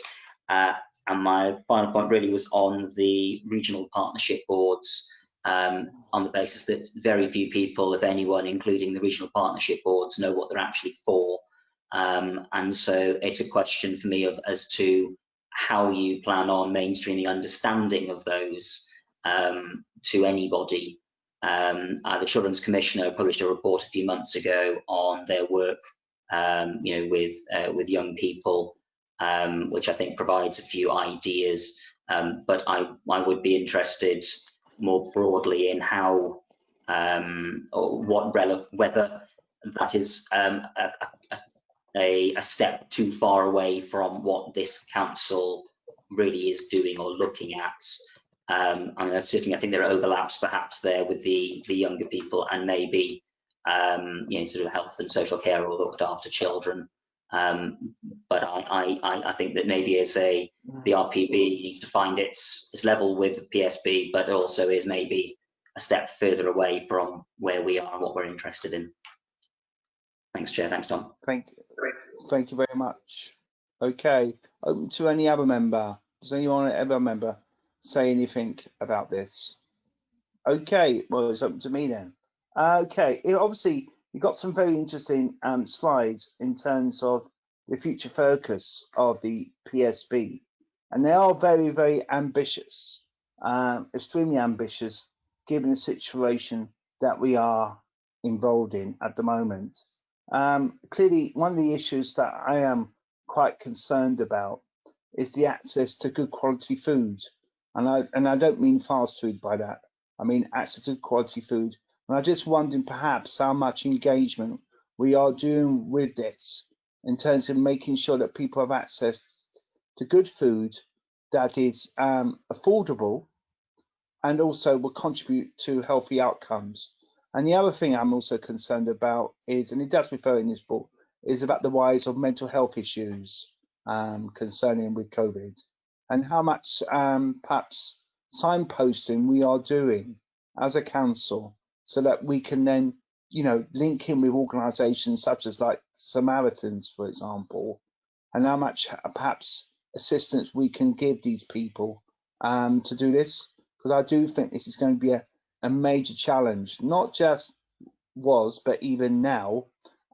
And my final point really was on the regional partnership boards, on the basis that very few people, if anyone, including the regional partnership boards, know what they're actually for. And so it's a question for me as to how you plan on mainstreaming understanding of those to anybody. The Children's Commissioner published a report a few months ago on their work, with young people, which I think provides a few ideas. But I would be interested more broadly in how, whether that is a step too far away from what this council really is doing or looking at. I mean, certainly I think there are overlaps perhaps there with the younger people, and maybe sort of health and social care or looked after children. But I think that maybe the RPB needs to find its level with the PSB, but also is maybe a step further away from where we are and what we're interested in. Thanks, Chair. Thanks, Tom. Thank you very much. Okay, open to any other member. Does anyone ever member say anything about this? Okay, well, it's open to me then. Okay, obviously you've got some very interesting slides in terms of the future focus of the PSB, and they are very, very ambitious, extremely ambitious, given the situation that we are involved in at the moment. Clearly, one of the issues that I am quite concerned about is the access to good quality food, and I don't mean fast food by that. I mean access to quality food. And I just wondering perhaps how much engagement we are doing with this in terms of making sure that people have access to good food that is affordable and also will contribute to healthy outcomes. And the other thing I'm also concerned about is, and it does refer in this book, is about the rise of mental health issues concerning with COVID, and how much perhaps signposting we are doing as a council so that we can then, you know, link in with organisations such as like Samaritans, for example, and how much perhaps assistance we can give these people to do this, because I do think this is going to be a major challenge, not just was, but even now,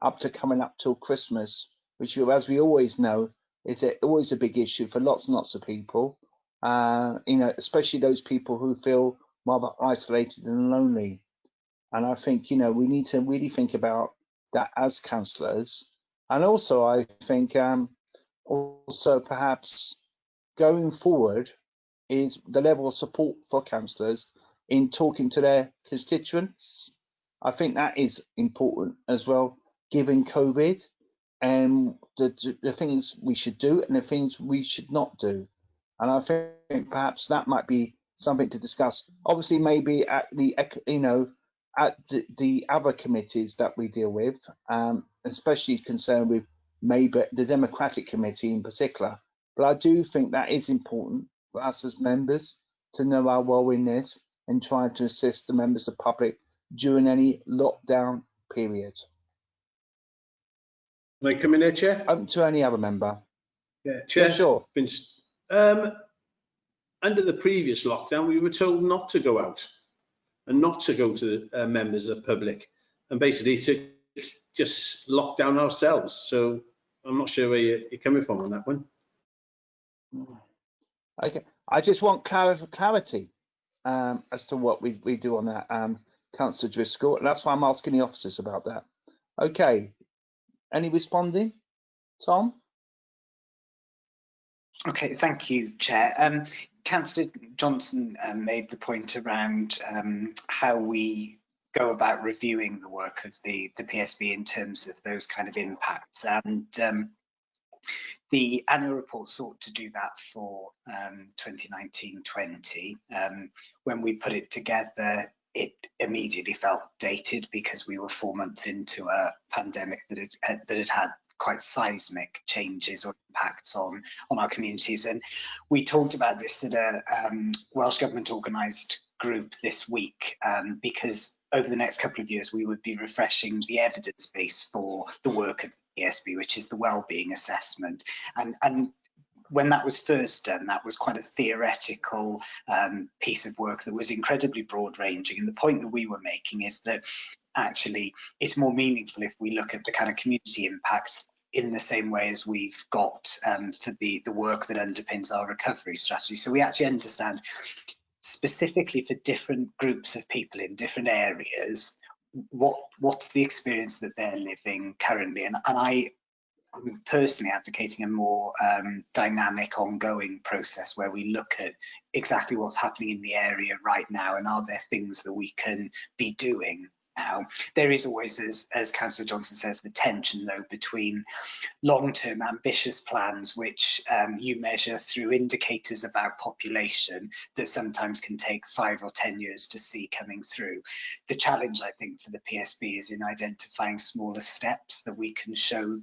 up to coming up till Christmas, which, as we always know, is always a big issue for lots and lots of people, you know, especially those people who feel rather isolated and lonely. And I think, you know, we need to really think about that as councillors. And also, I think also perhaps going forward is the level of support for councillors in talking to their constituents. I think that is important as well, given COVID, and the things we should do and the things we should not do. And I think perhaps that might be something to discuss. Obviously, maybe at the, you know, at the other committees that we deal with, especially concerned with maybe the Democratic Committee in particular. But I do think that is important for us as members to know our role in this and try to assist the members of the public during any lockdown period. Can I come in there, Chair? Open to any other member. Yeah, Chair. Yeah, sure. Vince, under the previous lockdown, we were told not to go out and not to go to the members of the public, and basically to just lock down ourselves. So I'm not sure where you're coming from on that one. Okay, I just want clarity as to what we do on that, Councillor Driscoll, and that's why I'm asking the officers about that. Okay, any responding, Tom? Okay, thank you, Chair. Councillor Johnson made the point around how we go about reviewing the work of the PSB in terms of those kind of impacts, and the annual report sought to do that for 2019-20. When we put it together, it immediately felt dated because we were 4 months into a pandemic that had quite seismic changes or impacts on our communities. And we talked about this at a Welsh Government organised group this week, because over the next couple of years we would be refreshing the evidence base for the work of the PSB, which is the wellbeing assessment. And when that was first done, that was quite a theoretical piece of work that was incredibly broad ranging. And the point that we were making is that actually it's more meaningful if we look at the kind of community impacts in the same way as we've got for the work that underpins our recovery strategy. So we actually understand specifically for different groups of people in different areas, what's the experience that they're living currently. And I'm personally advocating a more dynamic, ongoing process where we look at exactly what's happening in the area right now, and are there things that we can be doing now. There is always, as Councillor Johnson says, the tension though between long-term ambitious plans, which you measure through indicators about population that sometimes can take 5 or 10 years to see coming through. The challenge, I think, for the PSB is in identifying smaller steps that we can show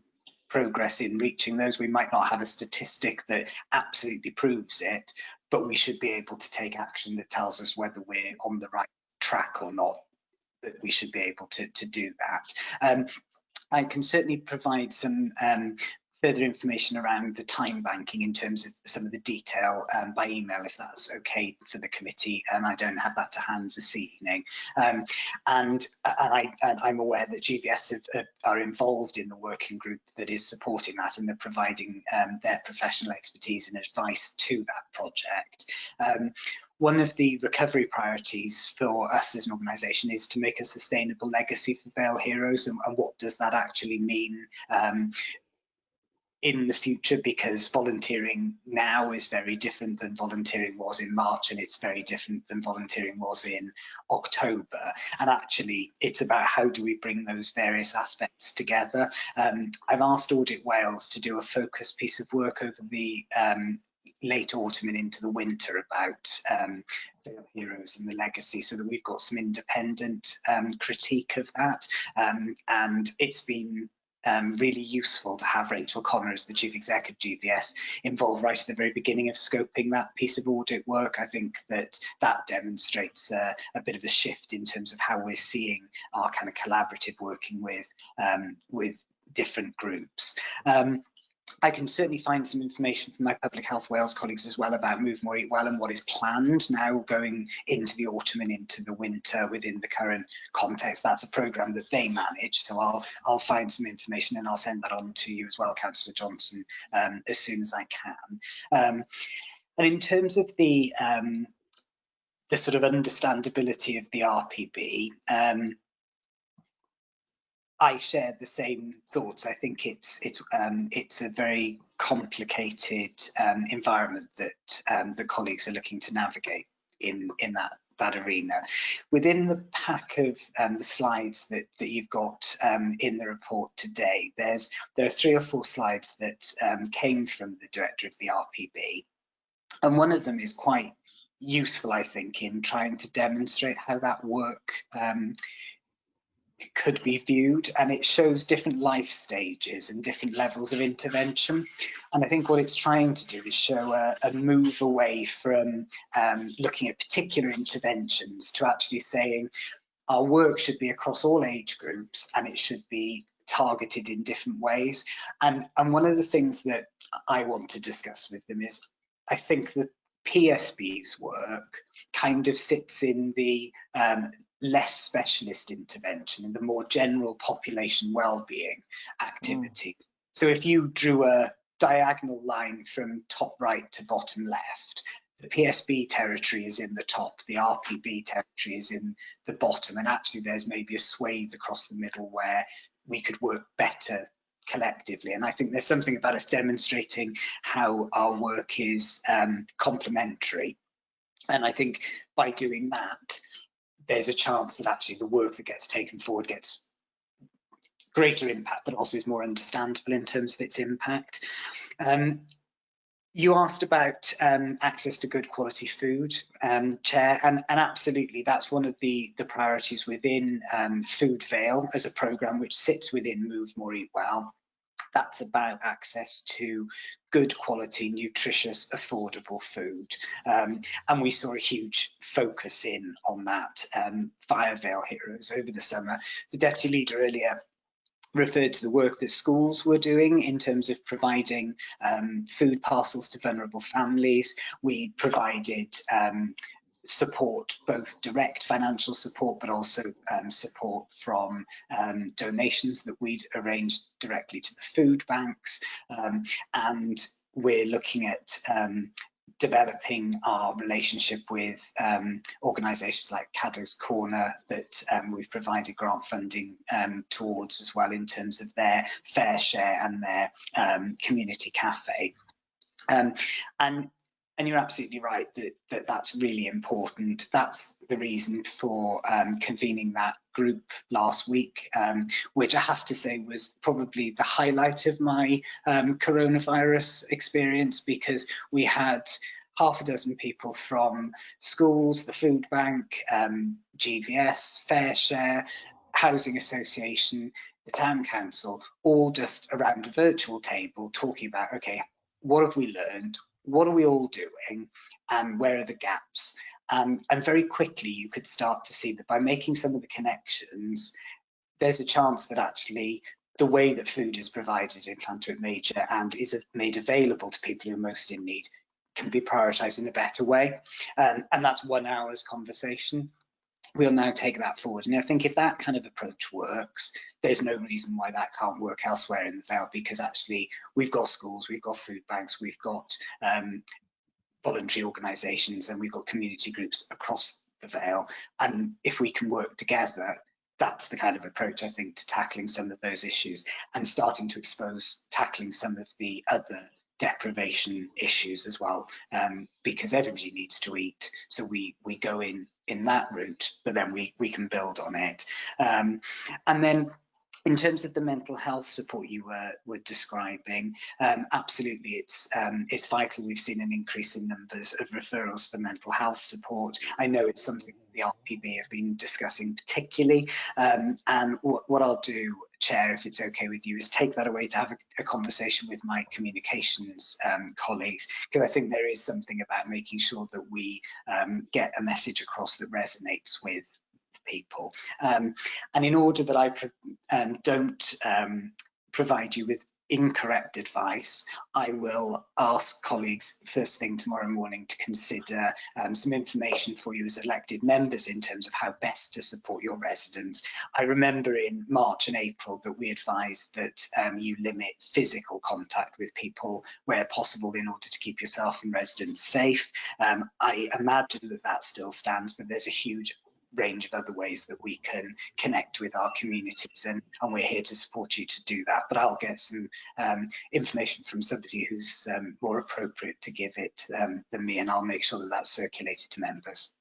progress in reaching those. We might not have a statistic that absolutely proves it, but we should be able to take action that tells us whether we're on the right track or not, that we should be able to do that. I can certainly provide some further information around the time banking in terms of some of the detail by email, if that's okay for the committee. I don't have that to hand this evening. And I'm aware that GVS are involved in the working group that is supporting that, and they're providing their professional expertise and advice to that project. One of the recovery priorities for us as an organisation is to make a sustainable legacy for Vale Heroes, and what does that actually mean in the future, because volunteering now is very different than volunteering was in March, and it's very different than volunteering was in October. And actually it's about how do we bring those various aspects together. I've asked Audit Wales to do a focused piece of work over the late autumn and into the winter about Vale Heroes and the legacy, so that we've got some independent critique of that. And it's been really useful to have Rachel Connor as the Chief Exec of GVS involved right at the very beginning of scoping that piece of audit work. I think that that demonstrates a bit of a shift in terms of how we're seeing our kind of collaborative working with different groups. I can certainly find some information from my Public Health Wales colleagues as well about Move More Eat Well and what is planned now going into the autumn and into the winter within the current context. That's a programme that they manage, so I'll find some information and I'll send that on to you as well, Councillor Johnson, as soon as I can. And in terms of the sort of understandability of the RPB, I share the same thoughts. I think it's a very complicated environment that the colleagues are looking to navigate in that arena. Within the pack of the slides that you've got in the report today, there are 3 or 4 slides that came from the director of the RPB, and one of them is quite useful, I think, in trying to demonstrate how that work could be viewed, and it shows different life stages and different levels of intervention. And I think what it's trying to do is show a move away from looking at particular interventions to actually saying our work should be across all age groups and it should be targeted in different ways. And one of the things that I want to discuss with them is, I think that PSB's work kind of sits in the less specialist intervention and the more general population well-being activity. So if you drew a diagonal line from top right to bottom left, the PSB territory is in the top, the RPB territory is in the bottom, and actually there's maybe a swathe across the middle where we could work better collectively. And I think there's something about us demonstrating how our work is complementary. And I think by doing that, there's a chance that actually the work that gets taken forward gets greater impact, but also is more understandable in terms of its impact. You asked about access to good quality food, Chair, and absolutely that's one of the priorities within Food Vale as a programme which sits within Move More Eat Well. That's about access to good quality, nutritious, affordable food. And we saw a huge focus in on that via Vale Heroes over the summer. The Deputy Leader earlier referred to the work that schools were doing in terms of providing food parcels to vulnerable families. We provided support, both direct financial support, but also support from donations that we'd arranged directly to the food banks. And we're looking at developing our relationship with organisations like Caddo's Corner that we've provided grant funding towards as well in terms of their fair share and their community cafe. And you're absolutely right that that's really important. That's the reason for convening that group last week, which I have to say was probably the highlight of my coronavirus experience, because we had half a dozen people from schools, the food bank, GVS, Fair Share, Housing Association, the Town Council, all just around a virtual table talking about, okay, what have we learned? What are we all doing, and where are the gaps? And very quickly you could start to see that by making some of the connections, there's a chance that actually the way that food is provided in Llantwit Major and is made available to people who are most in need can be prioritised in a better way. And that's 1 hour's conversation. We'll now take that forward. And I think if that kind of approach works, there's no reason why that can't work elsewhere in the Vale, because actually we've got schools, we've got food banks, we've got voluntary organisations, and we've got community groups across the Vale. And if we can work together, that's the kind of approach, I think, to tackling some of those issues and starting to expose tackling some of the other deprivation issues as well, because everybody needs to eat, so we go in that route, but then we can build on it. And then In terms of the mental health support you were describing, absolutely, it's vital. We've seen an increase in numbers of referrals for mental health support. I know it's something the RPB have been discussing particularly, and what I'll do, Chair, if it's okay with you, is take that away to have a conversation with my communications colleagues, because I think there is something about making sure that we get a message across that resonates with people. And in order that I don't provide you with incorrect advice, I will ask colleagues first thing tomorrow morning to consider some information for you as elected members in terms of how best to support your residents. I remember in March and April that we advised that you limit physical contact with people where possible in order to keep yourself and residents safe. I imagine that that still stands, but there's a huge range of other ways that we can connect with our communities, and we're here to support you to do that. But I'll get some information from somebody who's more appropriate to give it than me, and I'll make sure that that's circulated to members.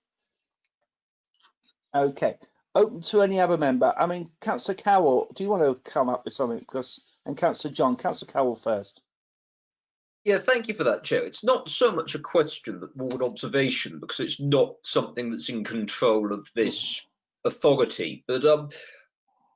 Okay, open to any other member. I mean, Councillor Carroll, do you want to come up with something? And Councillor John, Councillor Carroll first. Yeah, thank you for that, Chair. It's not so much a question, but more an observation, because it's not something that's in control of this authority. But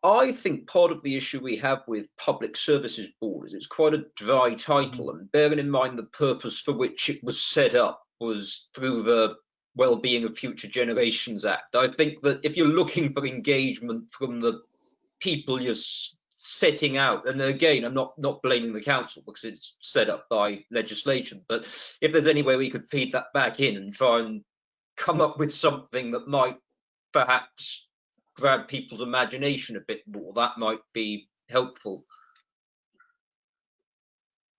I think part of the issue we have with Public Services Board is it's quite a dry title, and bearing in mind the purpose for which it was set up was through the Wellbeing of Future Generations Act. I think that if you're looking for engagement from the people you're setting out, and again, I'm not blaming the council because it's set up by legislation, but if there's any way we could feed that back in and try and come up with something that might perhaps grab people's imagination a bit more, that might be helpful.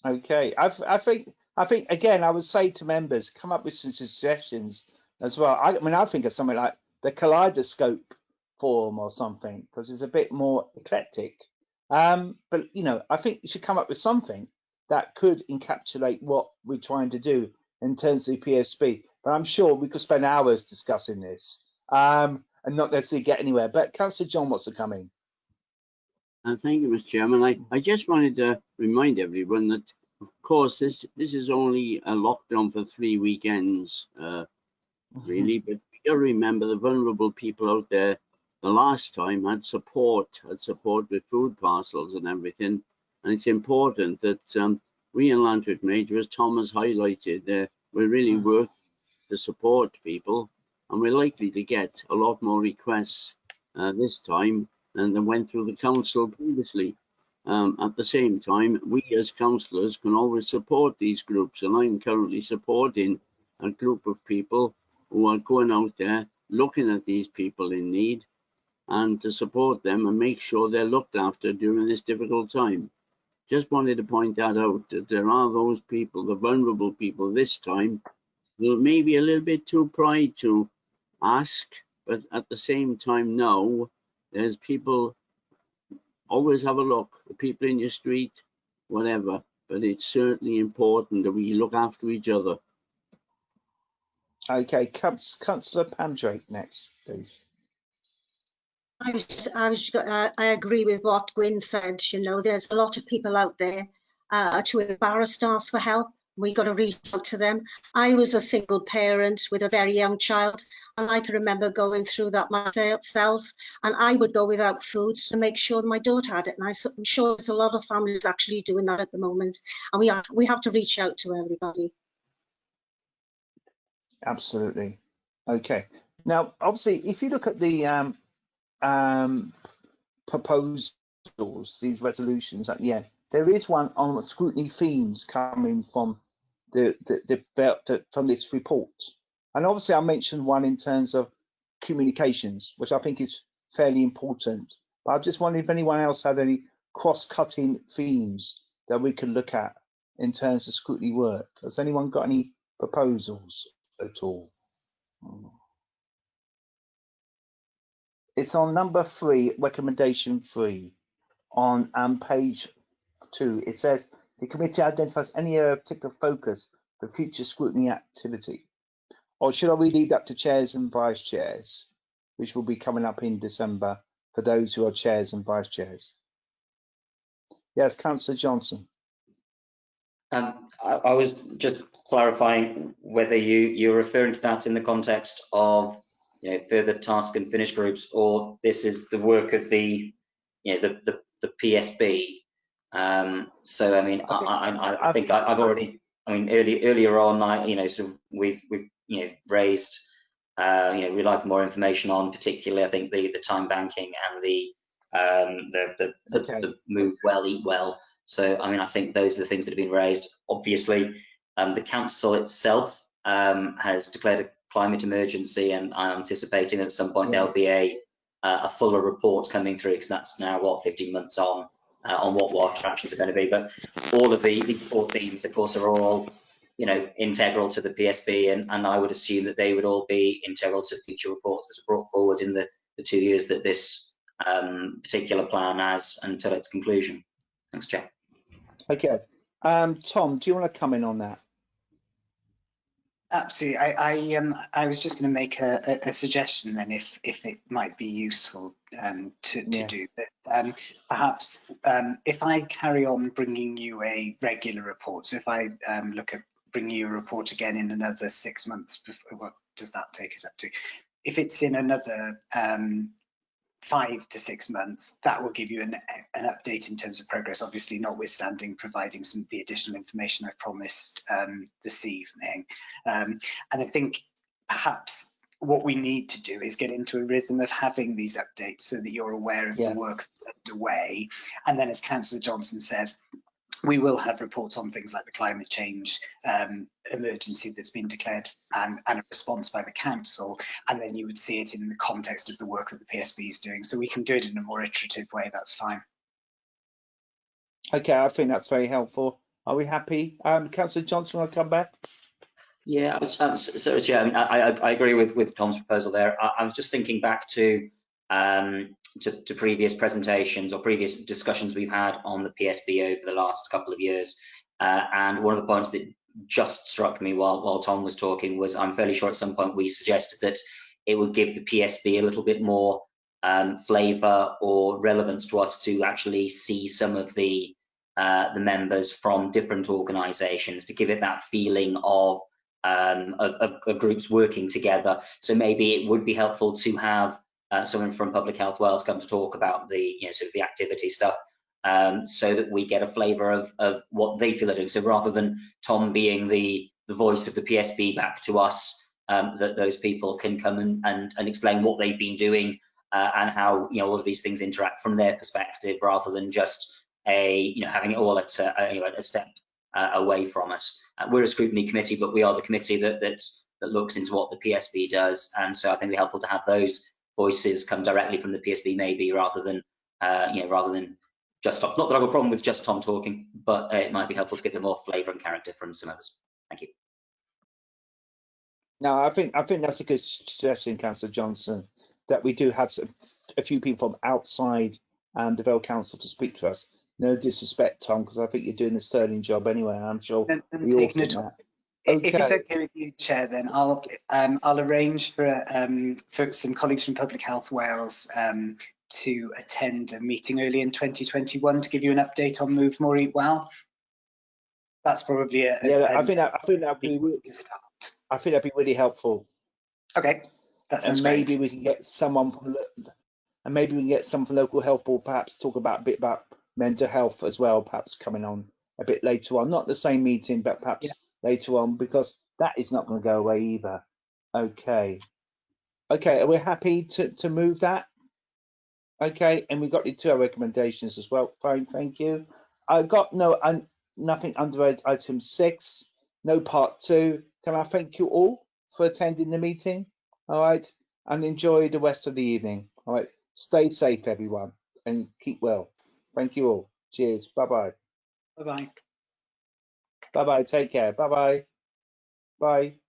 Okay, I think again, I would say to members, come up with some suggestions as well. I mean, I think of something like the Kaleidoscope Forum or something, because it's a bit more eclectic. But you know, I think you should come up with something that could encapsulate what we're trying to do in terms of the PSB. But I'm sure we could spend hours discussing this and not necessarily get anywhere. But Councillor John wants to come in. Thank you, Mr. Chairman. I just wanted to remind everyone that, of course, this is only a lockdown for 3 weekends, really. But you got to remember the vulnerable people out there. The last time had support with food parcels and everything, and it's important that we in Lantwick Major, as Tom has highlighted, we're really working to support people, and we're likely to get a lot more requests this time than went through the council previously. At the same time, we as councillors can always support these groups, and I'm currently supporting a group of people who are going out there looking at these people in need, and to support them and make sure they're looked after during this difficult time. Just wanted to point that out, that there are those people, the vulnerable people this time, who may be a little bit too pride to ask, but at the same time know there's people, always have a look, the people in your street, whatever, but it's certainly important that we look after each other. Okay, Councillor Pandrake next, please. I agree with what Gwyn said. You know, there's a lot of people out there too embarrassed to ask for help. We got to reach out to them. I was a single parent with a very young child, and I can remember going through that myself, and I would go without food to make sure my daughter had it. And I'm sure there's a lot of families actually doing that at the moment, and we have to reach out to everybody. Absolutely. Okay. Now, obviously, if you look at the proposals, these resolutions at the end, there is one on scrutiny themes coming from from this report, and obviously I mentioned one in terms of communications, which I think is fairly important. But I just wondered if anyone else had any cross-cutting themes that we could look at in terms of scrutiny work. Has anyone got any proposals at all? It's on number 3, recommendation 3, on page 2. It says the committee identifies any area of particular focus for future scrutiny activity. Or should I leave that to chairs and vice chairs, which will be coming up in December for those who are chairs and vice chairs? Yes, Councillor Johnson. I was just clarifying whether you're referring to that in the context of further task and finish groups, or this is the work of the the PSB. So I mean, I think I've already, I mean, earlier on, sort of we've raised we'd like more information on, particularly I think the time banking and the move well, eat well. So I mean, I think those are the things that have been raised. Obviously, the council itself has declared a climate emergency, and I'm anticipating that at some point there'll be a fuller report coming through, because that's now what, 15 months on what water actions are going to be. But all of these four themes, of course, are all integral to the PSB, and I would assume that they would all be integral to future reports that are brought forward in the 2 years that this particular plan has until its conclusion. Thanks, Chair. Okay, Tom, do you want to come in on that? Absolutely. I was just going to make a suggestion then, if it might be useful to do that. Perhaps if I carry on bringing you a regular report, so if I look at bringing you a report again in another 6 months, what does that take us up to? If it's in another 5 to 6 months, that will give you an update in terms of progress, obviously notwithstanding providing some of the additional information I've promised this evening. And I think perhaps what we need to do is get into a rhythm of having these updates so that you're aware of the work that's underway. And then, as Councillor Johnson says, we will have reports on things like the climate change emergency that's been declared and a response by the council, and then you would see it in the context of the work that the PSB is doing. So we can do it in a more iterative way, that's fine. Okay, I think that's very helpful. Are we happy? Councillor Johnson, will come back? Yeah, I mean, I agree with Tom's proposal there. I was just thinking back to previous presentations or previous discussions we've had on the PSB over the last couple of years, and one of the points that just struck me while Tom was talking was, I'm fairly sure at some point we suggested that it would give the PSB a little bit more flavour or relevance to us to actually see some of the members from different organisations, to give it that feeling of groups working together. So maybe it would be helpful to have someone from Public Health Wales come to talk about the sort of the activity stuff, so that we get a flavour of what they feel are doing. So rather than Tom being the voice of the PSB back to us, that those people can come and explain what they've been doing and how all of these things interact from their perspective, rather than just having it all at a step away from us. We're a scrutiny committee, but we are the committee that looks into what the PSB does, and so I think it'd be helpful to have those voices come directly from the PSB, maybe, rather than just Tom. Not that I have a problem with just Tom talking, but it might be helpful to get them more flavour and character from some others. Thank you. No, I think that's a good suggestion, Councillor Johnson, that we do have a few people from outside the Vale Council to speak to us. No disrespect, Tom, because I think you're doing a sterling job anyway. I'm sure we all think that. Okay. If it's okay with you, Chair, then I'll arrange for some colleagues from Public Health Wales to attend a meeting early in 2021 to give you an update on Move More Eat Well. That's probably I think that'd be to start. I think that'd be really helpful. Okay, that sounds great. Maybe we can get someone from local health board, perhaps talk about a bit about mental health as well, perhaps coming on a bit later on, not the same meeting, but perhaps later on, because that is not going to go away either. Okay, are we happy to move that? Okay, and we've got the 2 recommendations as well. Fine, thank you. I've got nothing under item 6, no part 2. Can I thank you all for attending the meeting? All right, and enjoy the rest of the evening. All right, stay safe, everyone, and keep well. Thank you all. Cheers. Bye-bye. Bye-bye. Bye-bye. Take care. Bye-bye. Bye.